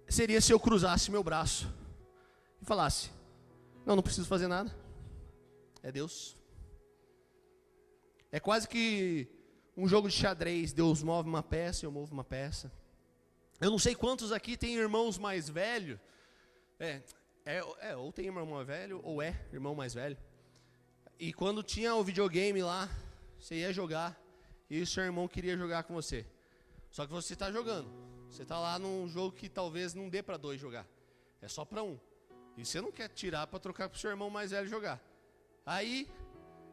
seria se eu cruzasse meu braço e falasse: não preciso fazer nada, é Deus. É quase que um jogo de xadrez. Deus move uma peça, eu movo uma peça. Eu não sei quantos aqui tem irmãos mais velhos. Ou tem irmão mais velho, ou é irmão mais velho. E quando tinha o videogame lá, você ia jogar, e o seu irmão queria jogar com você. Só que você está jogando. Você está lá num jogo que talvez não dê para dois jogar. É só para um. E você não quer tirar para trocar para o seu irmão mais velho jogar. Aí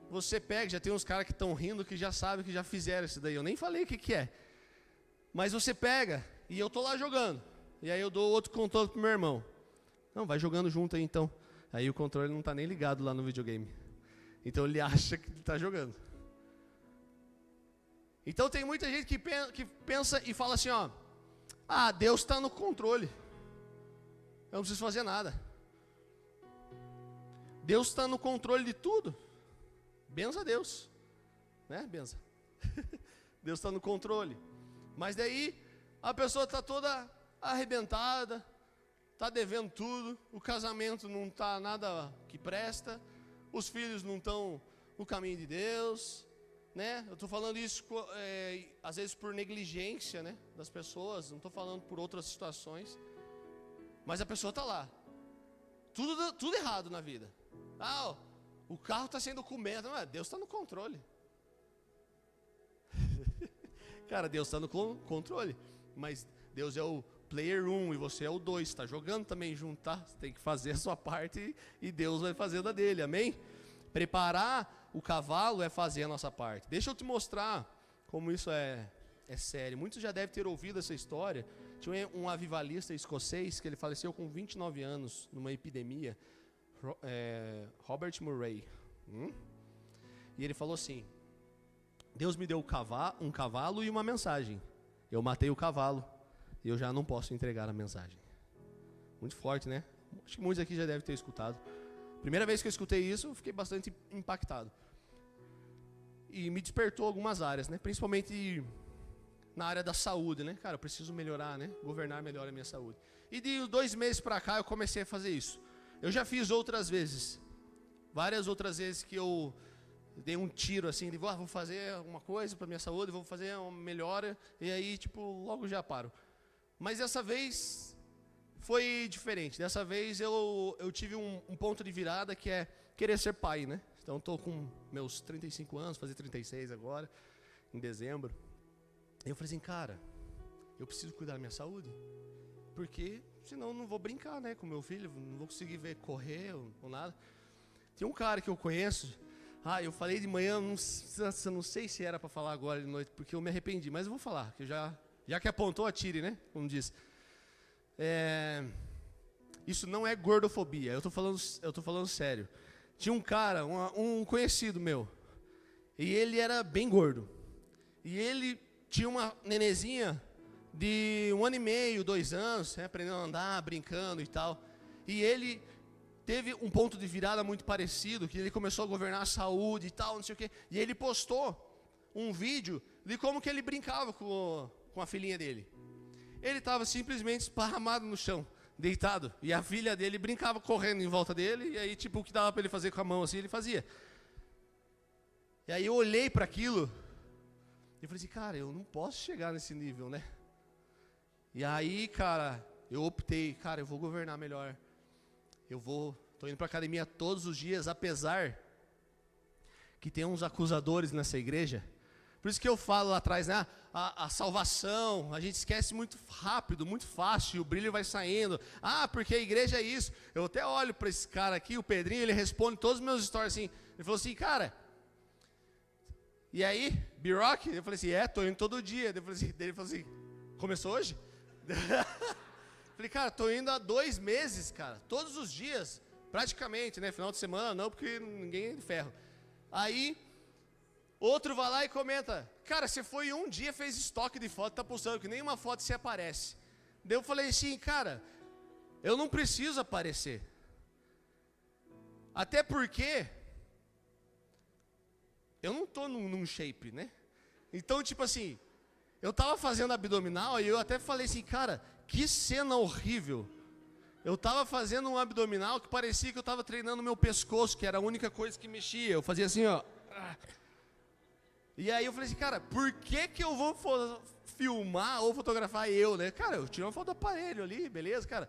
você pega, já tem uns caras que estão rindo, que já sabem que já fizeram isso daí. Eu nem falei o que é. Mas você pega, e eu tô lá jogando. E aí eu dou outro controle pro meu irmão. Não, vai jogando junto aí então. Aí o controle não está nem ligado lá no videogame. Então ele acha que está jogando. Então tem muita gente que pensa e fala assim, ó: Deus está no controle. Eu não preciso fazer nada. Deus está no controle de tudo. Benza a Deus, né? Benza. Deus está no controle. Mas daí a pessoa está toda arrebentada, está devendo tudo, o casamento não está nada que presta, os filhos não estão no caminho de Deus, né? Eu estou falando isso às vezes por negligência, né, das pessoas, não estou falando por outras situações, mas a pessoa está lá, tudo errado na vida. O carro está sem documento. Não, Deus está no controle. Cara, Deus está no controle, mas Deus é o player 1 e você é o 2, está jogando também junto, tá? Você tem que fazer a sua parte e Deus vai fazer da dele, amém? Preparar o cavalo é fazer a nossa parte. Deixa eu te mostrar como isso é sério. Muitos já devem ter ouvido essa história. Tinha um avivalista escocês que ele faleceu com 29 anos numa epidemia, Robert Murray. E ele falou assim: Deus me deu um cavalo e uma mensagem. Eu matei o cavalo e eu já não posso entregar a mensagem. Muito forte, né? Acho que muitos aqui já devem ter escutado. Primeira vez que eu escutei isso, eu fiquei bastante impactado. E me despertou algumas áreas, né? Principalmente na área da saúde, né? Cara, eu preciso melhorar, né? Governar melhor a minha saúde. E de 2 meses para cá eu comecei a fazer isso. Eu já fiz outras vezes. Várias outras vezes que eu dei um tiro assim, de vou fazer alguma coisa para minha saúde, vou fazer uma melhora, e aí logo já paro. Mas dessa vez foi diferente. Dessa vez eu tive um ponto de virada que é querer ser pai, né? Então estou com meus 35 anos, fazer 36 agora, em dezembro. E eu falei assim, cara, eu preciso cuidar da minha saúde, porque senão eu não vou brincar, né, com meu filho, não vou conseguir ver correr ou nada. Tem um cara que eu conheço, eu falei de manhã, não sei se era para falar agora de noite, porque eu me arrependi, mas eu vou falar, que já que apontou, atire, né, como diz. Isso não é gordofobia, eu tô falando sério. Tinha um cara, um conhecido meu, e ele era bem gordo, e ele tinha uma nenezinha de 1 ano e meio, 2 anos, aprendendo a andar, brincando e tal. E ele teve um ponto de virada muito parecido, que ele começou a governar a saúde e tal, não sei o quê. E ele postou um vídeo de como que ele brincava com a filhinha dele. Ele estava simplesmente esparramado no chão, deitado. E a filha dele brincava correndo em volta dele, e aí tipo, o que dava para ele fazer com a mão assim, ele fazia. E aí eu olhei para aquilo, e falei assim, cara, eu não posso chegar nesse nível, né? E aí, cara, eu optei, cara, eu vou governar melhor. Tô indo pra academia todos os dias, apesar que tem uns acusadores nessa igreja. Por isso que eu falo lá atrás, né? A salvação, a gente esquece muito rápido, muito fácil, o brilho vai saindo. Porque a igreja é isso. Eu até olho para esse cara aqui, o Pedrinho, ele responde todos os meus stories assim. Ele falou assim, cara, e aí, B-Rock? Eu falei assim, tô indo todo dia. Ele falou assim, começou hoje? Falei, cara, tô indo há 2 meses, cara, todos os dias, praticamente, né, final de semana, não, porque ninguém é de ferro. Aí, outro vai lá e comenta, cara, você foi um dia, fez estoque de foto, tá postando, que nenhuma foto se aparece. Daí eu falei assim, cara, eu não preciso aparecer, até porque eu não tô num shape, né, então tipo assim, eu tava fazendo abdominal e eu até falei assim, cara, que cena horrível. Eu tava fazendo um abdominal que parecia que eu tava treinando meu pescoço, que era a única coisa que mexia. Eu fazia assim, ó. E aí eu falei assim, cara, por que eu vou filmar ou fotografar eu, né? Cara, eu tirei uma foto do aparelho ali, beleza, cara?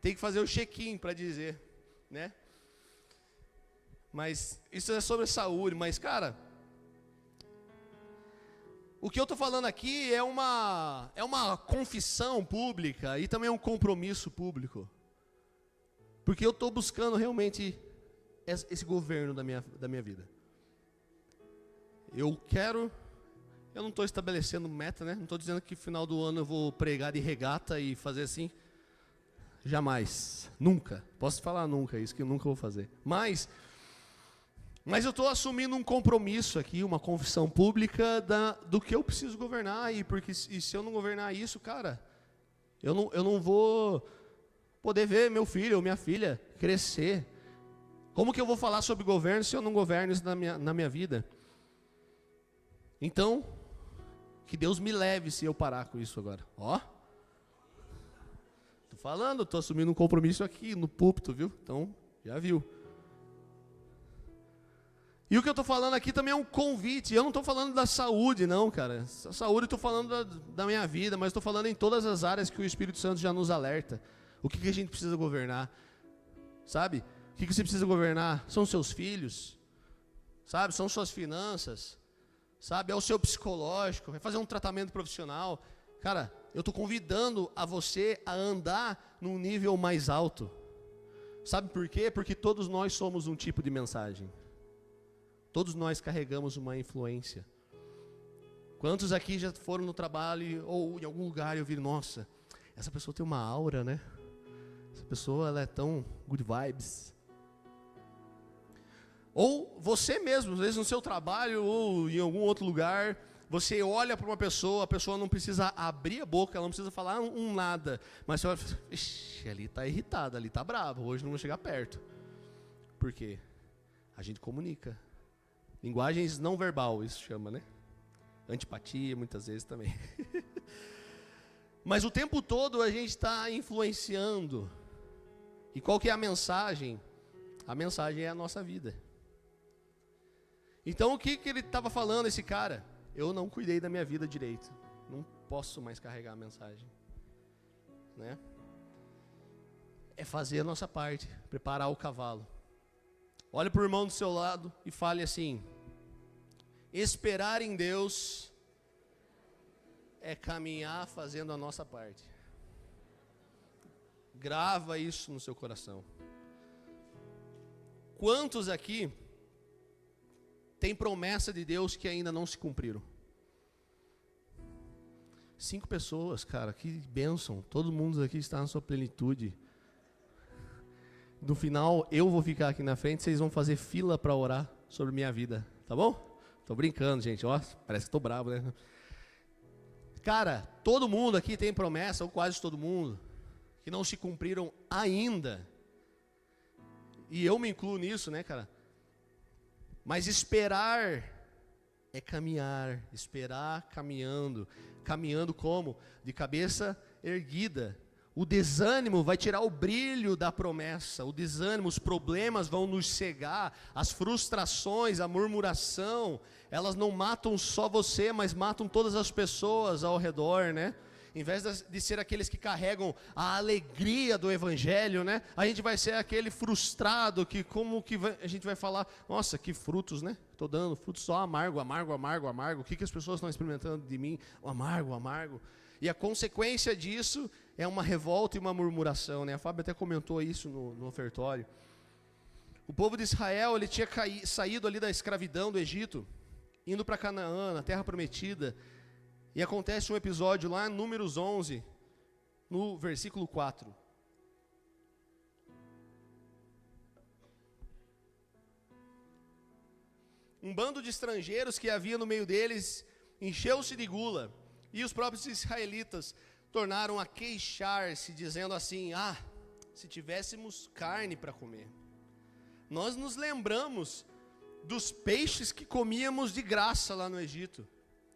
Tem que fazer o check-in para dizer, né? Mas isso é sobre saúde, mas, cara, o que eu estou falando aqui é uma confissão pública e também um compromisso público. Porque eu estou buscando realmente esse governo da minha vida. Eu não estou estabelecendo meta, né? Não estou dizendo que no final do ano eu vou pregar de regata e fazer assim. Jamais, nunca. Posso falar nunca, isso que eu nunca vou fazer. Mas eu estou assumindo um compromisso aqui, uma confissão pública do que eu preciso governar. E se eu não governar isso, cara, eu não vou poder ver meu filho ou minha filha crescer. Como que eu vou falar sobre governo se eu não governo isso na minha vida? Então, que Deus me leve se eu parar com isso agora. Tô falando, tô assumindo um compromisso aqui no púlpito, viu? Então, já viu. E o que eu estou falando aqui também é um convite. Eu não estou falando da saúde, não, cara. A saúde eu estou falando da minha vida, mas estou falando em todas as áreas que o Espírito Santo já nos alerta. O que a gente precisa governar, sabe? O que você precisa governar? São seus filhos, sabe? São suas finanças, sabe? É o seu psicológico, é fazer um tratamento profissional. Cara, eu estou convidando a você a andar num nível mais alto. Sabe por quê? Porque todos nós somos um tipo de mensagem. Todos nós carregamos uma influência. Quantos aqui já foram no trabalho ou em algum lugar e ouviram, nossa, essa pessoa tem uma aura, né? Essa pessoa, ela é tão good vibes. Ou você mesmo, às vezes no seu trabalho ou em algum outro lugar, você olha para uma pessoa, a pessoa não precisa abrir a boca, ela não precisa falar nada. Mas você olha, ixi, ali está irritada, ali está brava, hoje não vou chegar perto. Por quê? A gente comunica. Linguagens não verbal, isso chama, né? Antipatia, muitas vezes também. Mas o tempo todo a gente está influenciando. E qual que é a mensagem? A mensagem é a nossa vida. Então o que ele estava falando, esse cara? Eu não cuidei da minha vida direito. Não posso mais carregar a mensagem. Né? é fazer a nossa parte, preparar o cavalo. Olhe para o irmão do seu lado e fale assim: esperar em Deus é caminhar fazendo a nossa parte. Grava isso no seu coração. Quantos aqui tem promessa de Deus que ainda não se cumpriram? 5 pessoas, cara, que bênção. Todo mundo aqui está na sua plenitude. No final, eu vou ficar aqui na frente, vocês vão fazer fila para orar sobre minha vida, tá bom? Tô brincando, gente, ó, parece que tô bravo, né? Cara, todo mundo aqui tem promessa, ou quase todo mundo, que não se cumpriram ainda. E eu me incluo nisso, né, cara? Mas esperar é caminhar, esperar caminhando. Caminhando como? De cabeça erguida. O desânimo vai tirar o brilho da promessa. O desânimo, os problemas vão nos cegar. As frustrações, a murmuração, elas não matam só você, mas matam todas as pessoas ao redor, né? Em vez de ser aqueles que carregam a alegria do evangelho, né? A gente vai ser aquele frustrado que a gente vai falar, nossa, que frutos, né? Estou dando frutos só amargo. O que as pessoas estão experimentando de mim? O amargo. E a consequência disso é uma revolta e uma murmuração, né? A Fábio até comentou isso no ofertório. O povo de Israel, ele tinha saído ali da escravidão do Egito, indo para Canaã, na terra prometida. E acontece um episódio lá em Números 11, no versículo 4. Um bando de estrangeiros que havia no meio deles encheu-se de gula, e os próprios israelitas tornaram a queixar-se, dizendo assim: se tivéssemos carne para comer. Nós nos lembramos dos peixes que comíamos de graça lá no Egito,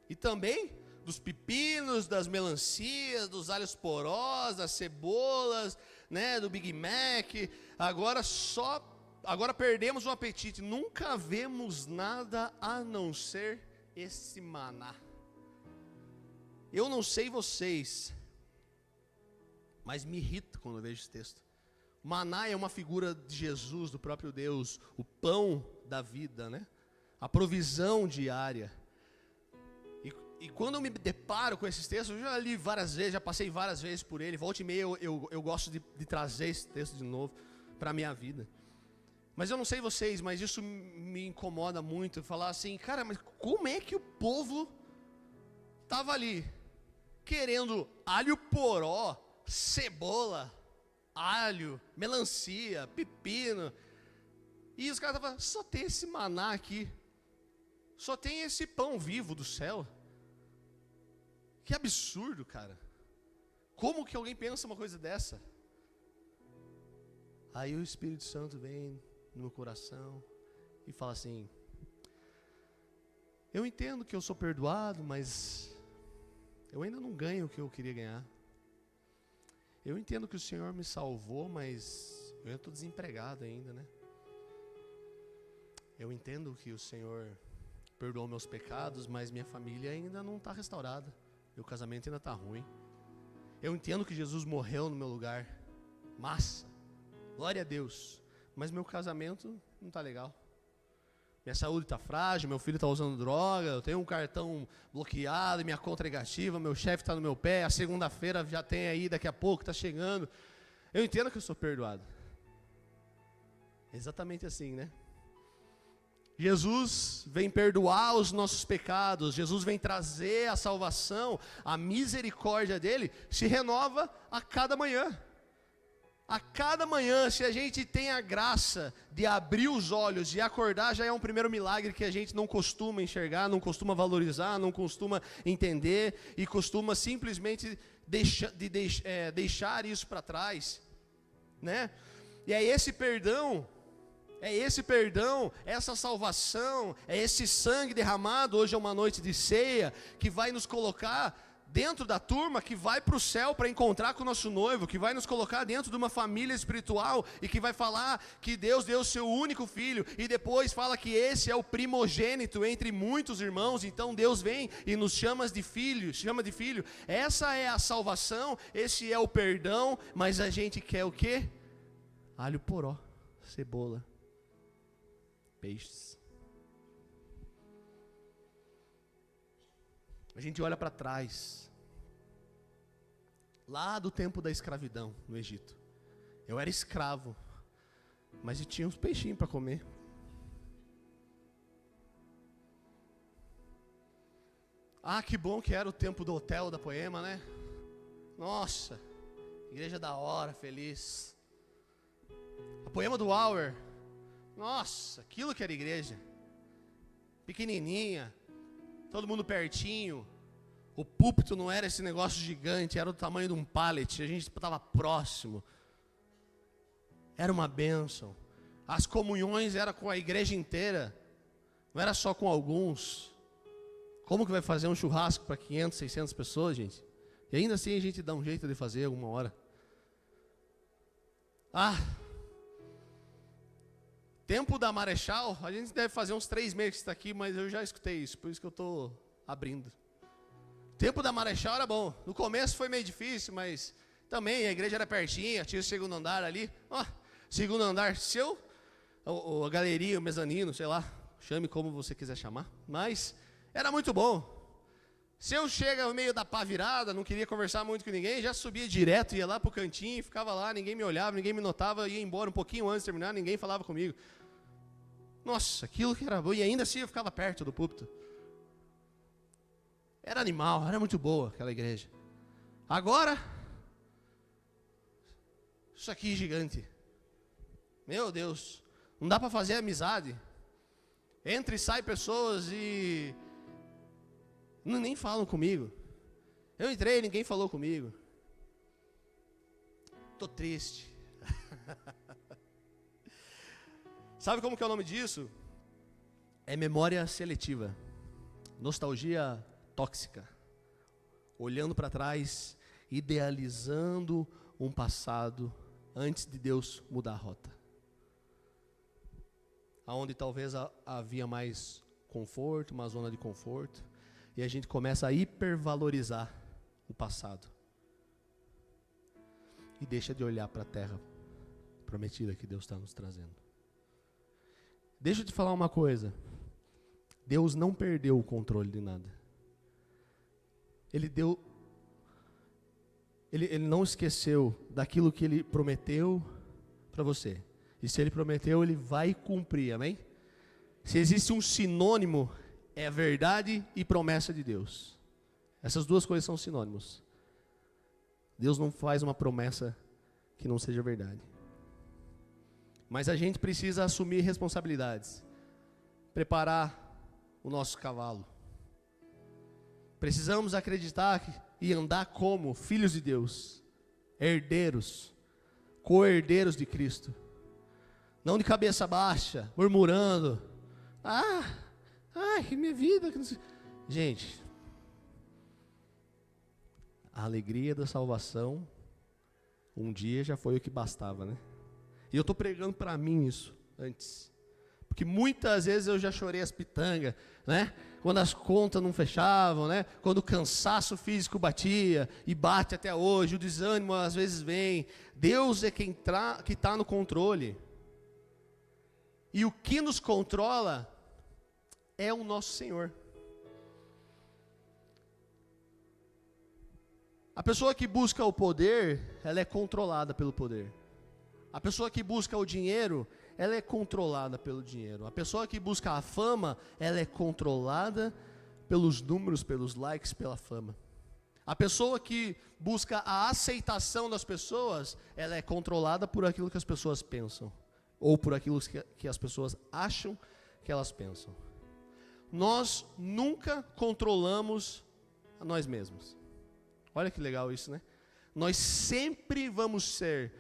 e também dos pepinos, das melancias, dos alhos porós, das cebolas, né, do Big Mac. Agora perdemos o apetite. Nunca vemos nada a não ser esse maná. Eu não sei vocês, mas me irrita quando eu vejo esse texto. Maná é uma figura de Jesus, do próprio Deus, o pão da vida, né? A provisão diária. E quando eu me deparo com esses textos, eu já li várias vezes, já passei várias vezes por ele. Volta e meia eu gosto de trazer esse texto de novo para a minha vida. Mas eu não sei vocês, mas isso me incomoda muito. Falar assim, cara, mas como é que o povo estava ali, querendo alho poró, cebola, alho, melancia, pepino. E os caras estavam, só tem esse maná aqui. Só tem esse pão vivo do céu. Que absurdo, cara. Como que alguém pensa uma coisa dessa? Aí o Espírito Santo vem no meu coração e fala assim: eu entendo que eu sou perdoado, mas eu ainda não ganho o que eu queria ganhar. Eu entendo que o Senhor me salvou, mas eu ainda estou desempregado ainda, né? Eu entendo que o Senhor perdoou meus pecados, mas minha família ainda não está restaurada. Meu casamento ainda está ruim. Eu entendo que Jesus morreu no meu lugar. Massa. Glória a Deus. Mas meu casamento não está legal. Minha saúde está frágil, meu filho está usando droga, eu tenho um cartão bloqueado, minha conta negativa, meu chefe está no meu pé, a segunda-feira já tem aí, daqui a pouco está chegando. Eu entendo que eu sou perdoado. Exatamente assim, né? Jesus vem perdoar os nossos pecados, Jesus vem trazer a salvação, a misericórdia dele se renova a cada manhã. A cada manhã, se a gente tem a graça de abrir os olhos e acordar, já é um primeiro milagre que a gente não costuma enxergar, não costuma valorizar, não costuma entender e costuma simplesmente deixar isso para trás, né? E é esse perdão, essa salvação, é esse sangue derramado, hoje é uma noite de ceia, que vai nos colocar dentro da turma que vai para o céu para encontrar com o nosso noivo, que vai nos colocar dentro de uma família espiritual e que vai falar que Deus deu o seu único filho e depois fala que esse é o primogênito entre muitos irmãos. Então Deus vem e nos chama de filho. Essa é a salvação, esse é o perdão, mas a gente quer o quê? alho poró, cebola, peixes. A gente olha para trás, lá do tempo da escravidão no Egito. Eu era escravo, mas eu tinha uns peixinhos para comer. Ah, que bom que era o tempo do hotel da Poema, né? Nossa, igreja da hora, feliz. A Poema do Hour, nossa, aquilo que era igreja. Pequenininha, todo mundo pertinho. O púlpito não era esse negócio gigante, era do tamanho de um pallet, a gente estava próximo. Era uma bênção. As comunhões eram com a igreja inteira, não era só com alguns. Como que vai fazer um churrasco para 500, 600 pessoas, gente? E ainda assim a gente dá um jeito de fazer alguma hora. Tempo da Marechal, a gente deve fazer uns 3 meses que está aqui, mas eu já escutei isso, por isso que eu estou abrindo. Tempo da Marechal era bom. No começo foi meio difícil, mas também a igreja era pertinha, tinha o segundo andar ali. Segundo andar seu, a galeria, o mezanino, sei lá, chame como você quiser chamar, mas era muito bom. Se eu chego no meio da pá virada, não queria conversar muito com ninguém, já subia direto, ia lá pro cantinho, ficava lá, ninguém me olhava, ninguém me notava, ia embora um pouquinho antes de terminar, ninguém falava comigo. Nossa, aquilo que era bom, e ainda assim eu ficava perto do púlpito. Era animal, era muito boa aquela igreja. Agora, isso aqui gigante. Meu Deus, não dá para fazer amizade. Entra e sai pessoas e nem falam comigo. Eu entrei, ninguém falou comigo. Tô triste. Sabe como que é o nome disso? É memória seletiva. Nostalgia tóxica. Olhando para trás, idealizando um passado antes de Deus mudar a rota. Aonde talvez havia mais conforto, uma zona de conforto. E a gente começa a hipervalorizar o passado. E deixa de olhar para a terra prometida que Deus está nos trazendo. Deixa eu te falar uma coisa. Deus não perdeu o controle de nada. Ele não esqueceu daquilo que Ele prometeu para você. E se Ele prometeu, Ele vai cumprir, amém? Se existe um sinônimo, é verdade e promessa de Deus. Essas duas coisas são sinônimos. Deus não faz uma promessa que não seja verdade. Mas a gente precisa assumir responsabilidades. Preparar o nosso cavalo. Precisamos acreditar e andar como filhos de Deus. Herdeiros. Co-herdeiros de Cristo. Não de cabeça baixa, murmurando. Que minha vida. Gente, a alegria da salvação, um dia já foi o que bastava, né? E eu estou pregando para mim isso antes. Porque muitas vezes eu já chorei as pitangas, né? Quando as contas não fechavam, né? Quando o cansaço físico batia e bate até hoje, o desânimo às vezes vem. Deus é quem que está no controle. E o que nos controla é o nosso Senhor. A pessoa que busca o poder, ela é controlada pelo poder. A pessoa que busca o dinheiro, ela é controlada pelo dinheiro. A pessoa que busca a fama, ela é controlada pelos números, pelos likes, pela fama. A pessoa que busca a aceitação das pessoas, ela é controlada por aquilo que as pessoas pensam. Ou por aquilo que as pessoas acham que elas pensam. Nós nunca controlamos a nós mesmos. Olha que legal isso, né? Nós sempre vamos ser,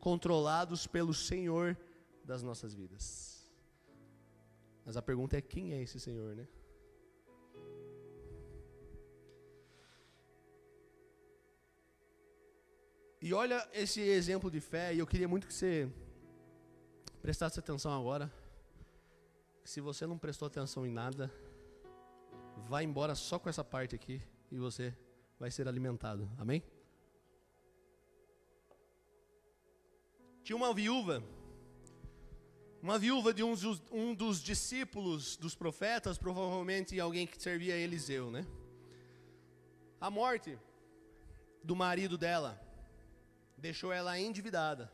controlados pelo Senhor das nossas vidas. Mas a pergunta é: quem é esse Senhor, né? E olha esse exemplo de fé, e eu queria muito que você prestasse atenção agora. Se você não prestou atenção em nada, vai embora só com essa parte aqui e você vai ser alimentado. Amém? Tinha uma viúva de um dos discípulos dos profetas, provavelmente alguém que servia a Eliseu, né? A morte do marido dela deixou ela endividada.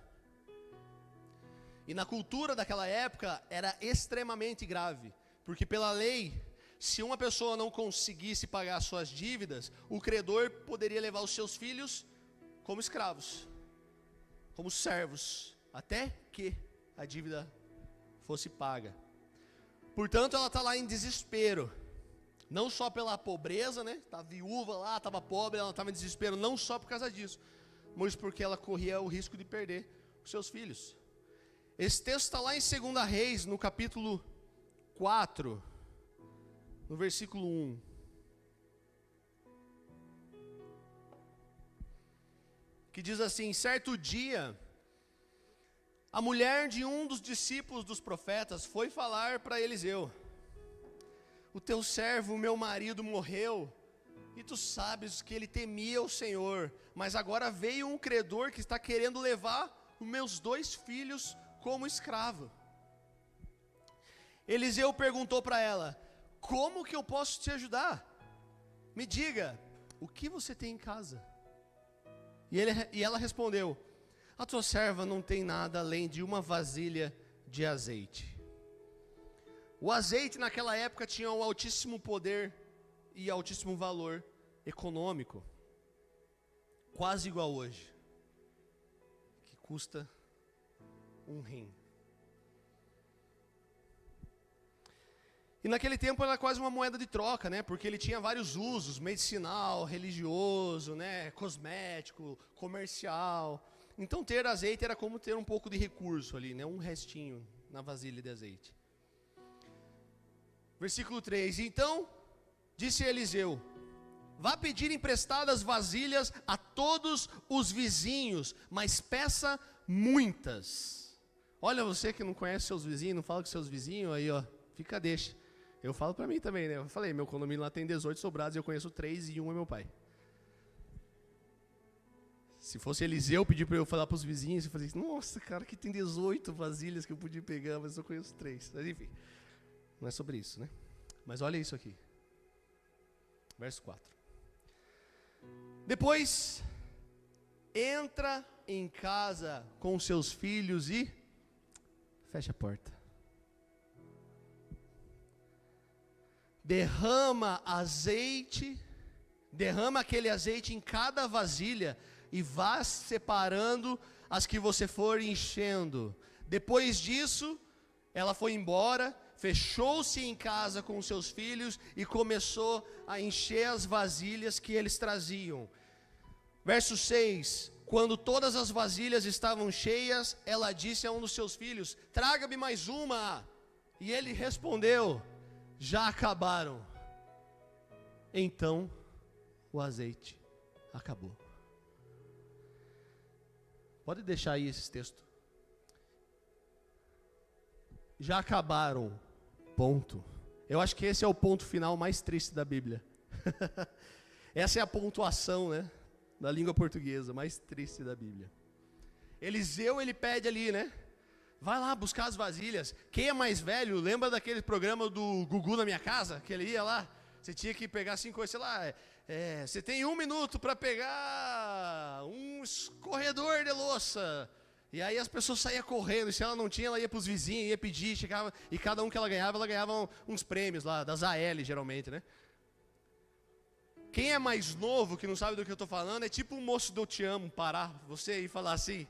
E na cultura daquela época era extremamente grave, porque pela lei, se uma pessoa não conseguisse pagar suas dívidas, o credor poderia levar os seus filhos como escravos, como servos, até que a dívida fosse paga. Portanto, ela está lá em desespero, não só pela pobreza, né? Tá viúva lá, estava pobre, ela estava em desespero, não só por causa disso, mas porque ela corria o risco de perder os seus filhos. Esse texto está lá em 2 Reis, no capítulo 4, no versículo 1. Que diz assim: certo dia, a mulher de um dos discípulos dos profetas foi falar para Eliseu: o teu servo, meu marido, morreu, e tu sabes que ele temia o Senhor, mas agora veio um credor que está querendo levar os meus 2 filhos como escravo. Eliseu perguntou para ela: como que eu posso te ajudar? Me diga, o que você tem em casa? E ela respondeu: a tua serva não tem nada além de uma vasilha de azeite. O azeite naquela época tinha um altíssimo poder e altíssimo valor econômico, quase igual hoje, que custa um rim. E naquele tempo era quase uma moeda de troca, né? Porque ele tinha vários usos: medicinal, religioso, né? Cosmético, comercial. Então ter azeite era como ter um pouco de recurso ali, né? Um restinho na vasilha de azeite. Versículo 3: então disse Eliseu: vá pedir emprestadas vasilhas a todos os vizinhos, mas peça muitas. Olha, você que não conhece seus vizinhos, não fala com seus vizinhos, aí ó, fica deixa. Eu falo pra mim também, né? Eu falei, meu condomínio lá tem 18 sobrados, eu conheço 3 e 1 é meu pai. Se fosse Eliseu pedir para eu falar pros vizinhos, eu falei, nossa, cara, aqui tem 18 vasilhas que eu podia pegar, mas eu conheço 3. Mas enfim, não é sobre isso, né? Mas olha isso aqui. Verso 4. Depois, entra em casa com seus filhos e fecha a porta. Derrama aquele azeite em cada vasilha e vá separando as que você for enchendo. Depois disso, ela foi embora, fechou-se em casa com seus filhos e começou a encher as vasilhas que eles traziam. Verso 6: quando todas as vasilhas estavam cheias, ela disse a um dos seus filhos: traga-me mais uma. E ele respondeu: já acabaram. Então o azeite acabou. Pode deixar aí esse texto. Já acabaram. Ponto. Eu acho que esse é o ponto final mais triste da Bíblia. Essa é a pontuação, né, da língua portuguesa mais triste da Bíblia. Eliseu, ele pede ali, né? Vai lá buscar as vasilhas. Quem é mais velho, lembra daquele programa do Gugu na minha casa? Que ele ia lá, você tinha que pegar 5 coisas, sei lá, você tem 1 minuto para pegar um escorredor de louça. E aí as pessoas saíam correndo, e se ela não tinha, ela ia para os vizinhos, ia pedir, chegava, e cada um que ela ganhava uns prêmios lá, das AL geralmente, né? Quem é mais novo, que não sabe do que eu estou falando, é tipo o moço do Eu Te Amo, parar você e falar assim: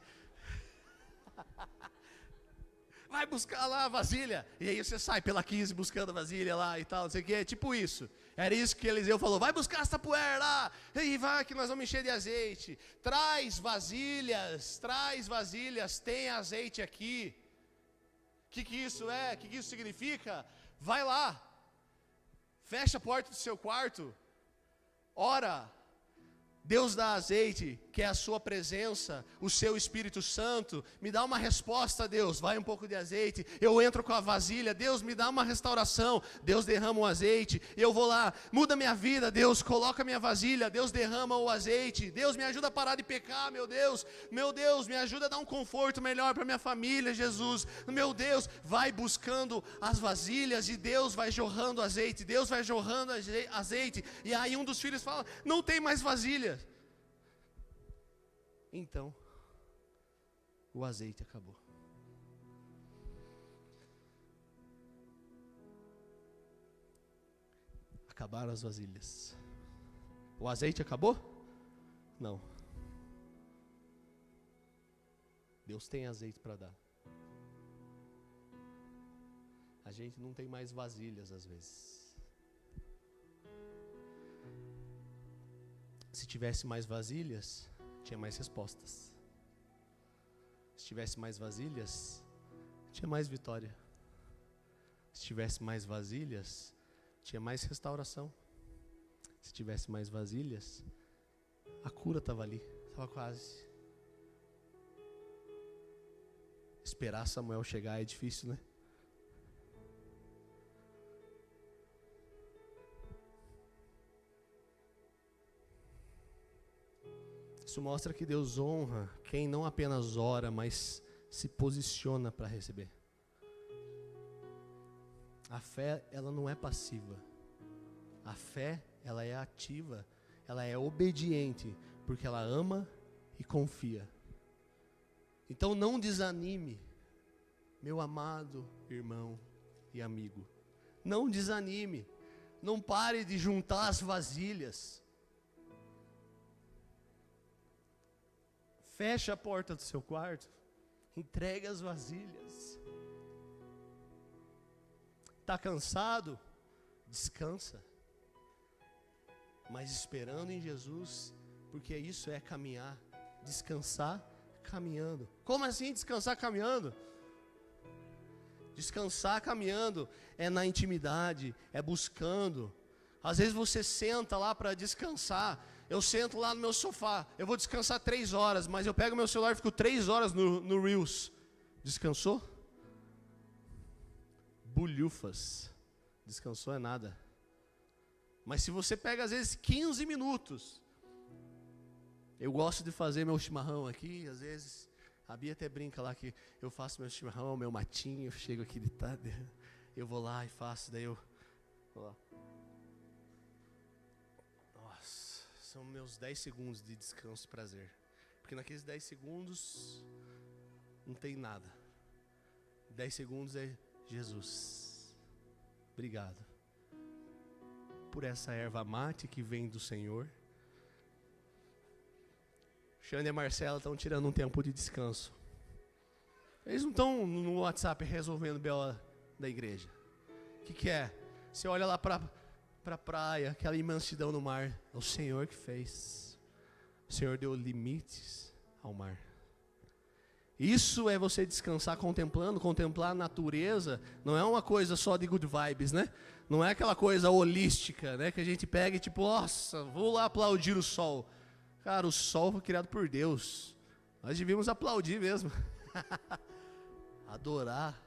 vai buscar lá a vasilha. E aí você sai pela 15 buscando a vasilha lá e tal, não sei o que, é tipo isso. Era isso que Eliseu falou: vai buscar essa poeira lá, e vai que nós vamos encher de azeite. Traz vasilhas, tem azeite aqui. O que isso é? O que isso significa? Vai lá, fecha a porta do seu quarto, ora, Deus dá azeite, que é a sua presença, o seu Espírito Santo. Me dá uma resposta, Deus, vai um pouco de azeite. Eu entro com a vasilha, Deus, me dá uma restauração. Deus derrama o azeite, eu vou lá, muda minha vida, Deus, coloca minha vasilha, Deus derrama o azeite. Deus, me ajuda a parar de pecar, meu Deus, me ajuda a dar um conforto melhor para minha família, Jesus. Meu Deus, vai buscando as vasilhas e Deus vai jorrando azeite, Deus vai jorrando azeite. E aí um dos filhos fala, não tem mais vasilha. Então, o azeite acabou. Acabaram as vasilhas. O azeite acabou? Não. Deus tem azeite para dar. A gente não tem mais vasilhas às vezes. Se tivesse mais vasilhas, tinha mais respostas. Se tivesse mais vasilhas, tinha mais vitória. Se tivesse mais vasilhas, tinha mais restauração. Se tivesse mais vasilhas, a cura estava ali, estava quase. Esperar Samuel chegar é difícil, né? Isso mostra que Deus honra quem não apenas ora, mas se posiciona para receber. A fé, ela não é passiva. A fé, ela é ativa, ela é obediente, porque ela ama e confia. Então não desanime, meu amado irmão e amigo. Não desanime, não pare de juntar as vasilhas. Fecha a porta do seu quarto, entregue as vasilhas. Está cansado? Descansa. Mas esperando em Jesus, porque isso é caminhar, descansar caminhando. Como assim descansar caminhando? Descansar caminhando é na intimidade, é buscando. Às vezes você senta lá para descansar. Eu sento lá no meu sofá, eu vou descansar 3 horas, mas eu pego meu celular e fico 3 horas no Reels. Descansou? Bulhufas. Descansou é nada. Mas se você pega às vezes 15 minutos, eu gosto de fazer meu chimarrão aqui, às vezes, a Bia até brinca lá que eu faço meu chimarrão, meu matinho, eu chego aqui de tarde, eu vou lá e faço, daí eu vou lá. São meus 10 segundos de descanso e prazer. Porque naqueles 10 segundos não tem nada. 10 segundos é Jesus. Obrigado por essa erva mate que vem do Senhor. Xande e a Marcela estão tirando um tempo de descanso. Eles não estão no WhatsApp resolvendo o BO da igreja. O que é? Você olha lá para a praia, aquela imensidão no mar, é o Senhor que fez. O Senhor deu limites ao mar. Isso é você descansar contemplando, contemplar a natureza, não é uma coisa só de good vibes, né? Não é aquela coisa holística, né? Que a gente pega e tipo, nossa, vou lá aplaudir o sol. Cara, o sol foi criado por Deus. Nós devíamos aplaudir mesmo. Adorar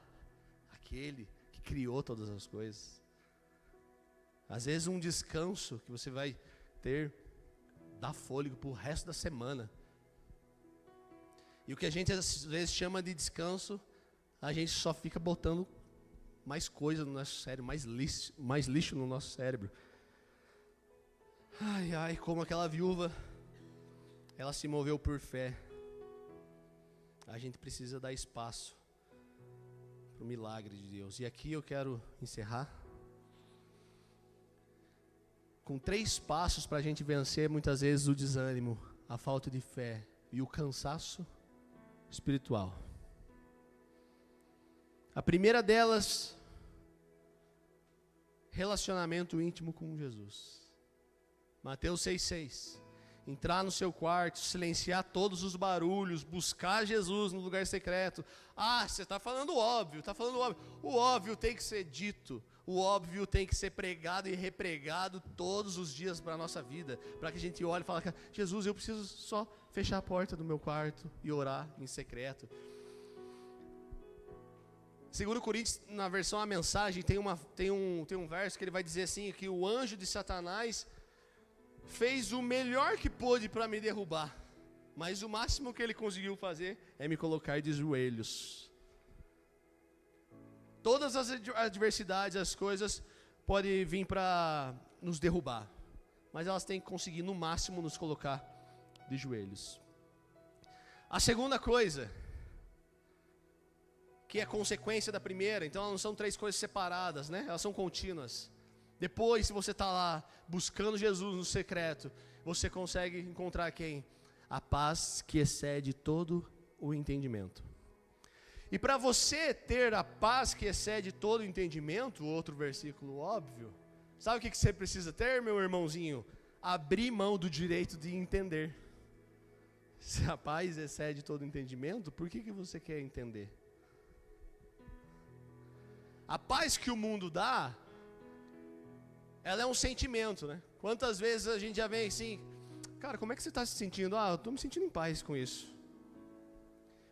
aquele que criou todas as coisas. Às vezes um descanso que você vai ter, dá fôlego para o resto da semana. E o que a gente às vezes chama de descanso, a gente só fica botando mais coisa no nosso cérebro, mais lixo no nosso cérebro. Ai, ai, como aquela viúva, ela se moveu por fé. A gente precisa dar espaço para o milagre de Deus. E aqui eu quero encerrar com 3 passos para a gente vencer muitas vezes o desânimo, a falta de fé e o cansaço espiritual. A primeira delas, relacionamento íntimo com Jesus. Mateus 6,6. Entrar no seu quarto, silenciar todos os barulhos, buscar Jesus no lugar secreto. Ah, você está falando óbvio, O óbvio tem que ser dito. O óbvio tem que ser pregado e repregado todos os dias para a nossa vida, para que a gente olhe e fale, Jesus, eu preciso só fechar a porta do meu quarto e orar em secreto. 2 Coríntios, na versão A Mensagem, tem um verso que ele vai dizer assim, que o anjo de Satanás fez o melhor que pôde para me derrubar, mas o máximo que ele conseguiu fazer é me colocar de joelhos. Todas as adversidades, as coisas podem vir para nos derrubar, mas elas têm que conseguir no máximo nos colocar de joelhos. A segunda coisa, que é consequência da primeira, então elas não são três coisas separadas, né? Elas são contínuas. Depois, se você está lá buscando Jesus no secreto, você consegue encontrar quem? A paz que excede todo o entendimento. E para você ter a paz que excede todo o entendimento, outro versículo óbvio, sabe o que você precisa ter, meu irmãozinho? Abrir mão do direito de entender. Se a paz excede todo o entendimento, por que você quer entender? A paz que o mundo dá, ela é um sentimento, né? Quantas vezes a gente já vem assim, cara, como é que você está se sentindo? Eu estou me sentindo em paz com isso.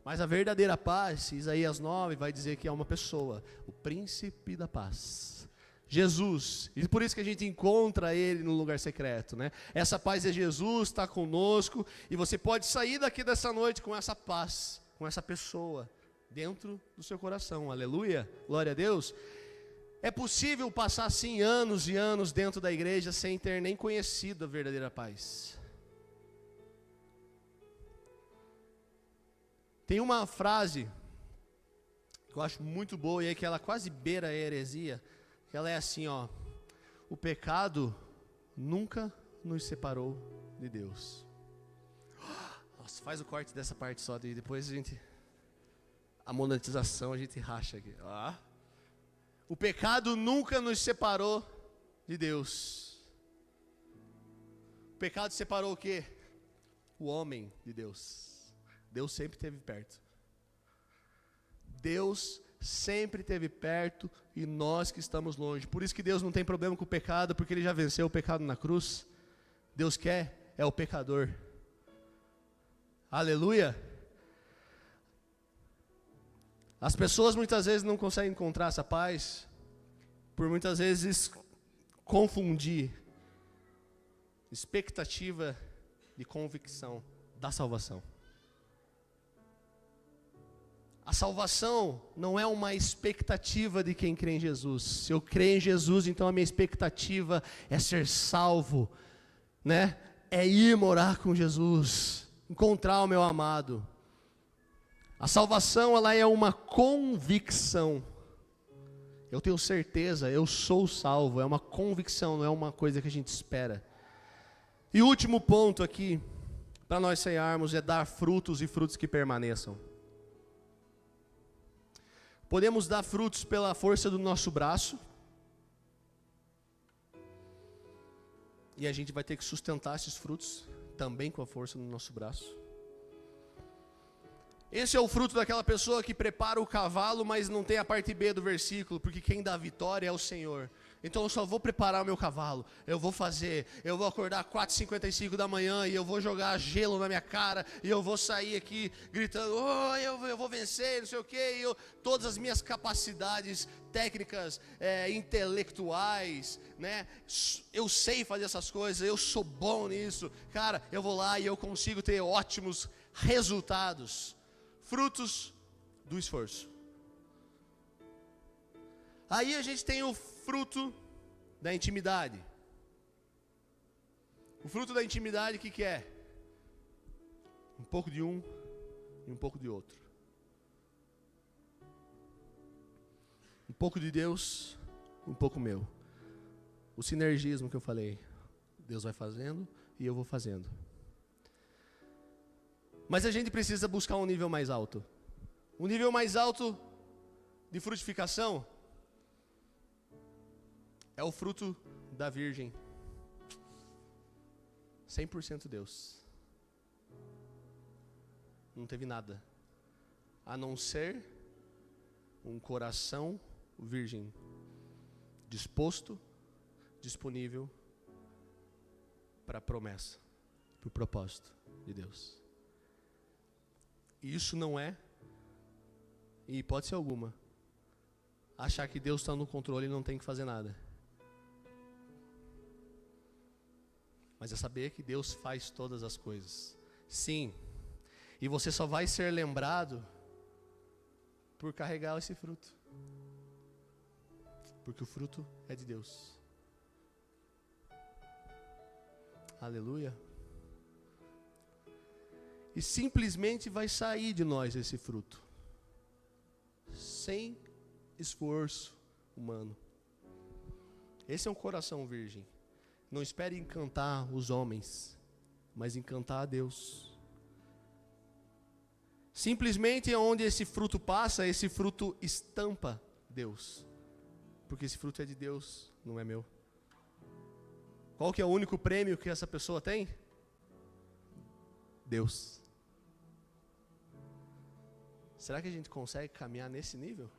Mas a verdadeira paz, Isaías 9 vai dizer que é uma pessoa, o príncipe da paz, Jesus. E por isso que a gente encontra ele no lugar secreto, né? Essa paz é Jesus, está conosco, e você pode sair daqui dessa noite com essa paz, com essa pessoa dentro do seu coração, aleluia, glória a Deus. É possível passar assim anos e anos dentro da igreja sem ter nem conhecido a verdadeira paz. Tem uma frase que eu acho muito boa e é que ela quase beira a heresia, que ela é assim, ó: o pecado nunca nos separou de Deus. Nossa, faz o corte dessa parte só, e depois a monetização a gente racha aqui. O pecado nunca nos separou de Deus. O pecado separou o quê? O homem de Deus. Deus sempre esteve perto. Deus sempre esteve perto e nós que estamos longe. Por isso que Deus não tem problema com o pecado, porque Ele já venceu o pecado na cruz. Deus quer é o pecador. Aleluia. As pessoas muitas vezes não conseguem encontrar essa paz, por muitas vezes confundir expectativa de convicção da salvação. A salvação não é uma expectativa de quem crê em Jesus. Se eu creio em Jesus, então a minha expectativa é ser salvo, né? É ir morar com Jesus, encontrar o meu amado. A salvação, ela é uma convicção. Eu tenho certeza, eu sou salvo. É uma convicção, não é uma coisa que a gente espera. E o último ponto aqui, para nós cearmos, é dar frutos e frutos que permaneçam. Podemos dar frutos pela força do nosso braço. E a gente vai ter que sustentar esses frutos também com a força do nosso braço. Esse é o fruto daquela pessoa que prepara o cavalo, mas não tem a parte B do versículo, porque quem dá a vitória é o Senhor. Então eu só vou preparar o meu cavalo, eu vou acordar 4h55 da manhã e eu vou jogar gelo na minha cara, e eu vou sair aqui gritando, eu vou vencer, não sei o quê, todas as minhas capacidades técnicas, intelectuais, né? Eu sei fazer essas coisas, eu sou bom nisso, cara, eu vou lá e eu consigo ter ótimos resultados, frutos do esforço. Aí a gente tem o fruto da intimidade. O fruto da intimidade, o que é? Um pouco de um e um pouco de outro. Um pouco de Deus, um pouco meu. O sinergismo que eu falei. Deus vai fazendo e eu vou fazendo. Mas a gente precisa buscar um nível mais alto. Um nível mais alto de frutificação é o fruto da Virgem. 100% Deus. Não teve nada, a não ser um coração virgem, disposto, disponível para a promessa, para o propósito de Deus. E isso não é, em hipótese alguma, achar que Deus está no controle e não tem que fazer nada. Mas é saber que Deus faz todas as coisas. Sim. E você só vai ser lembrado por carregar esse fruto. Porque o fruto é de Deus. Aleluia. E simplesmente vai sair de nós esse fruto. Sem esforço humano. Esse é um coração virgem. Não espere encantar os homens, mas encantar a Deus. Simplesmente onde esse fruto passa, esse fruto estampa Deus. Porque esse fruto é de Deus, não é meu. Qual que é o único prêmio que essa pessoa tem? Deus. Será que a gente consegue caminhar nesse nível?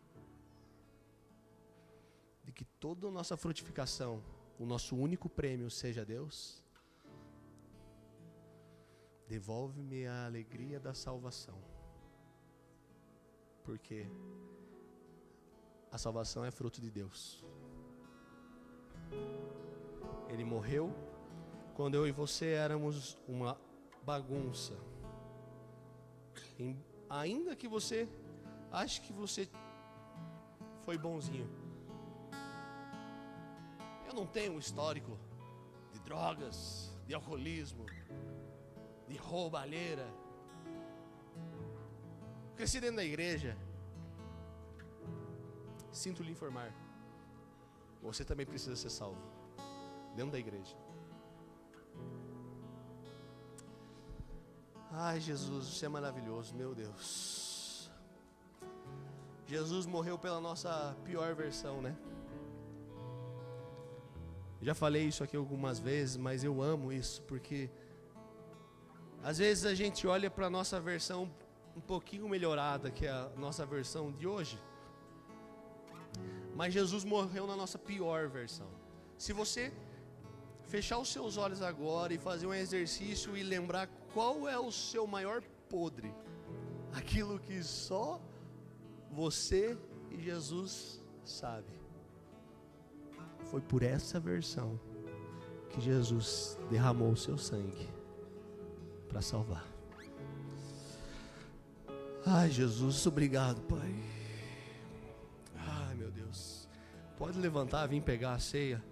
De que toda a nossa frutificação, o nosso único prêmio seja Deus? Devolve-me a alegria da salvação. Porque a salvação é fruto de Deus. Ele morreu quando eu e você éramos uma bagunça. Ainda que você ache que você foi bonzinho. Eu não tenho um histórico de drogas, de alcoolismo, de roubalheira. Cresci dentro da igreja. Sinto lhe informar, você também precisa ser salvo, dentro da igreja. Ai, Jesus, você é maravilhoso, meu Deus. Jesus morreu pela nossa pior versão, né? Já falei isso aqui algumas vezes, mas eu amo isso, porque às vezes a gente olha para a nossa versão um pouquinho melhorada, que é a nossa versão de hoje. Mas Jesus morreu na nossa pior versão. Se você fechar os seus olhos agora e fazer um exercício e lembrar qual é o seu maior podre, aquilo que só você e Jesus sabe, foi por essa versão que Jesus derramou o seu sangue para salvar. Ai, Jesus, obrigado, Pai. Ai, meu Deus. Pode levantar, vir pegar a ceia.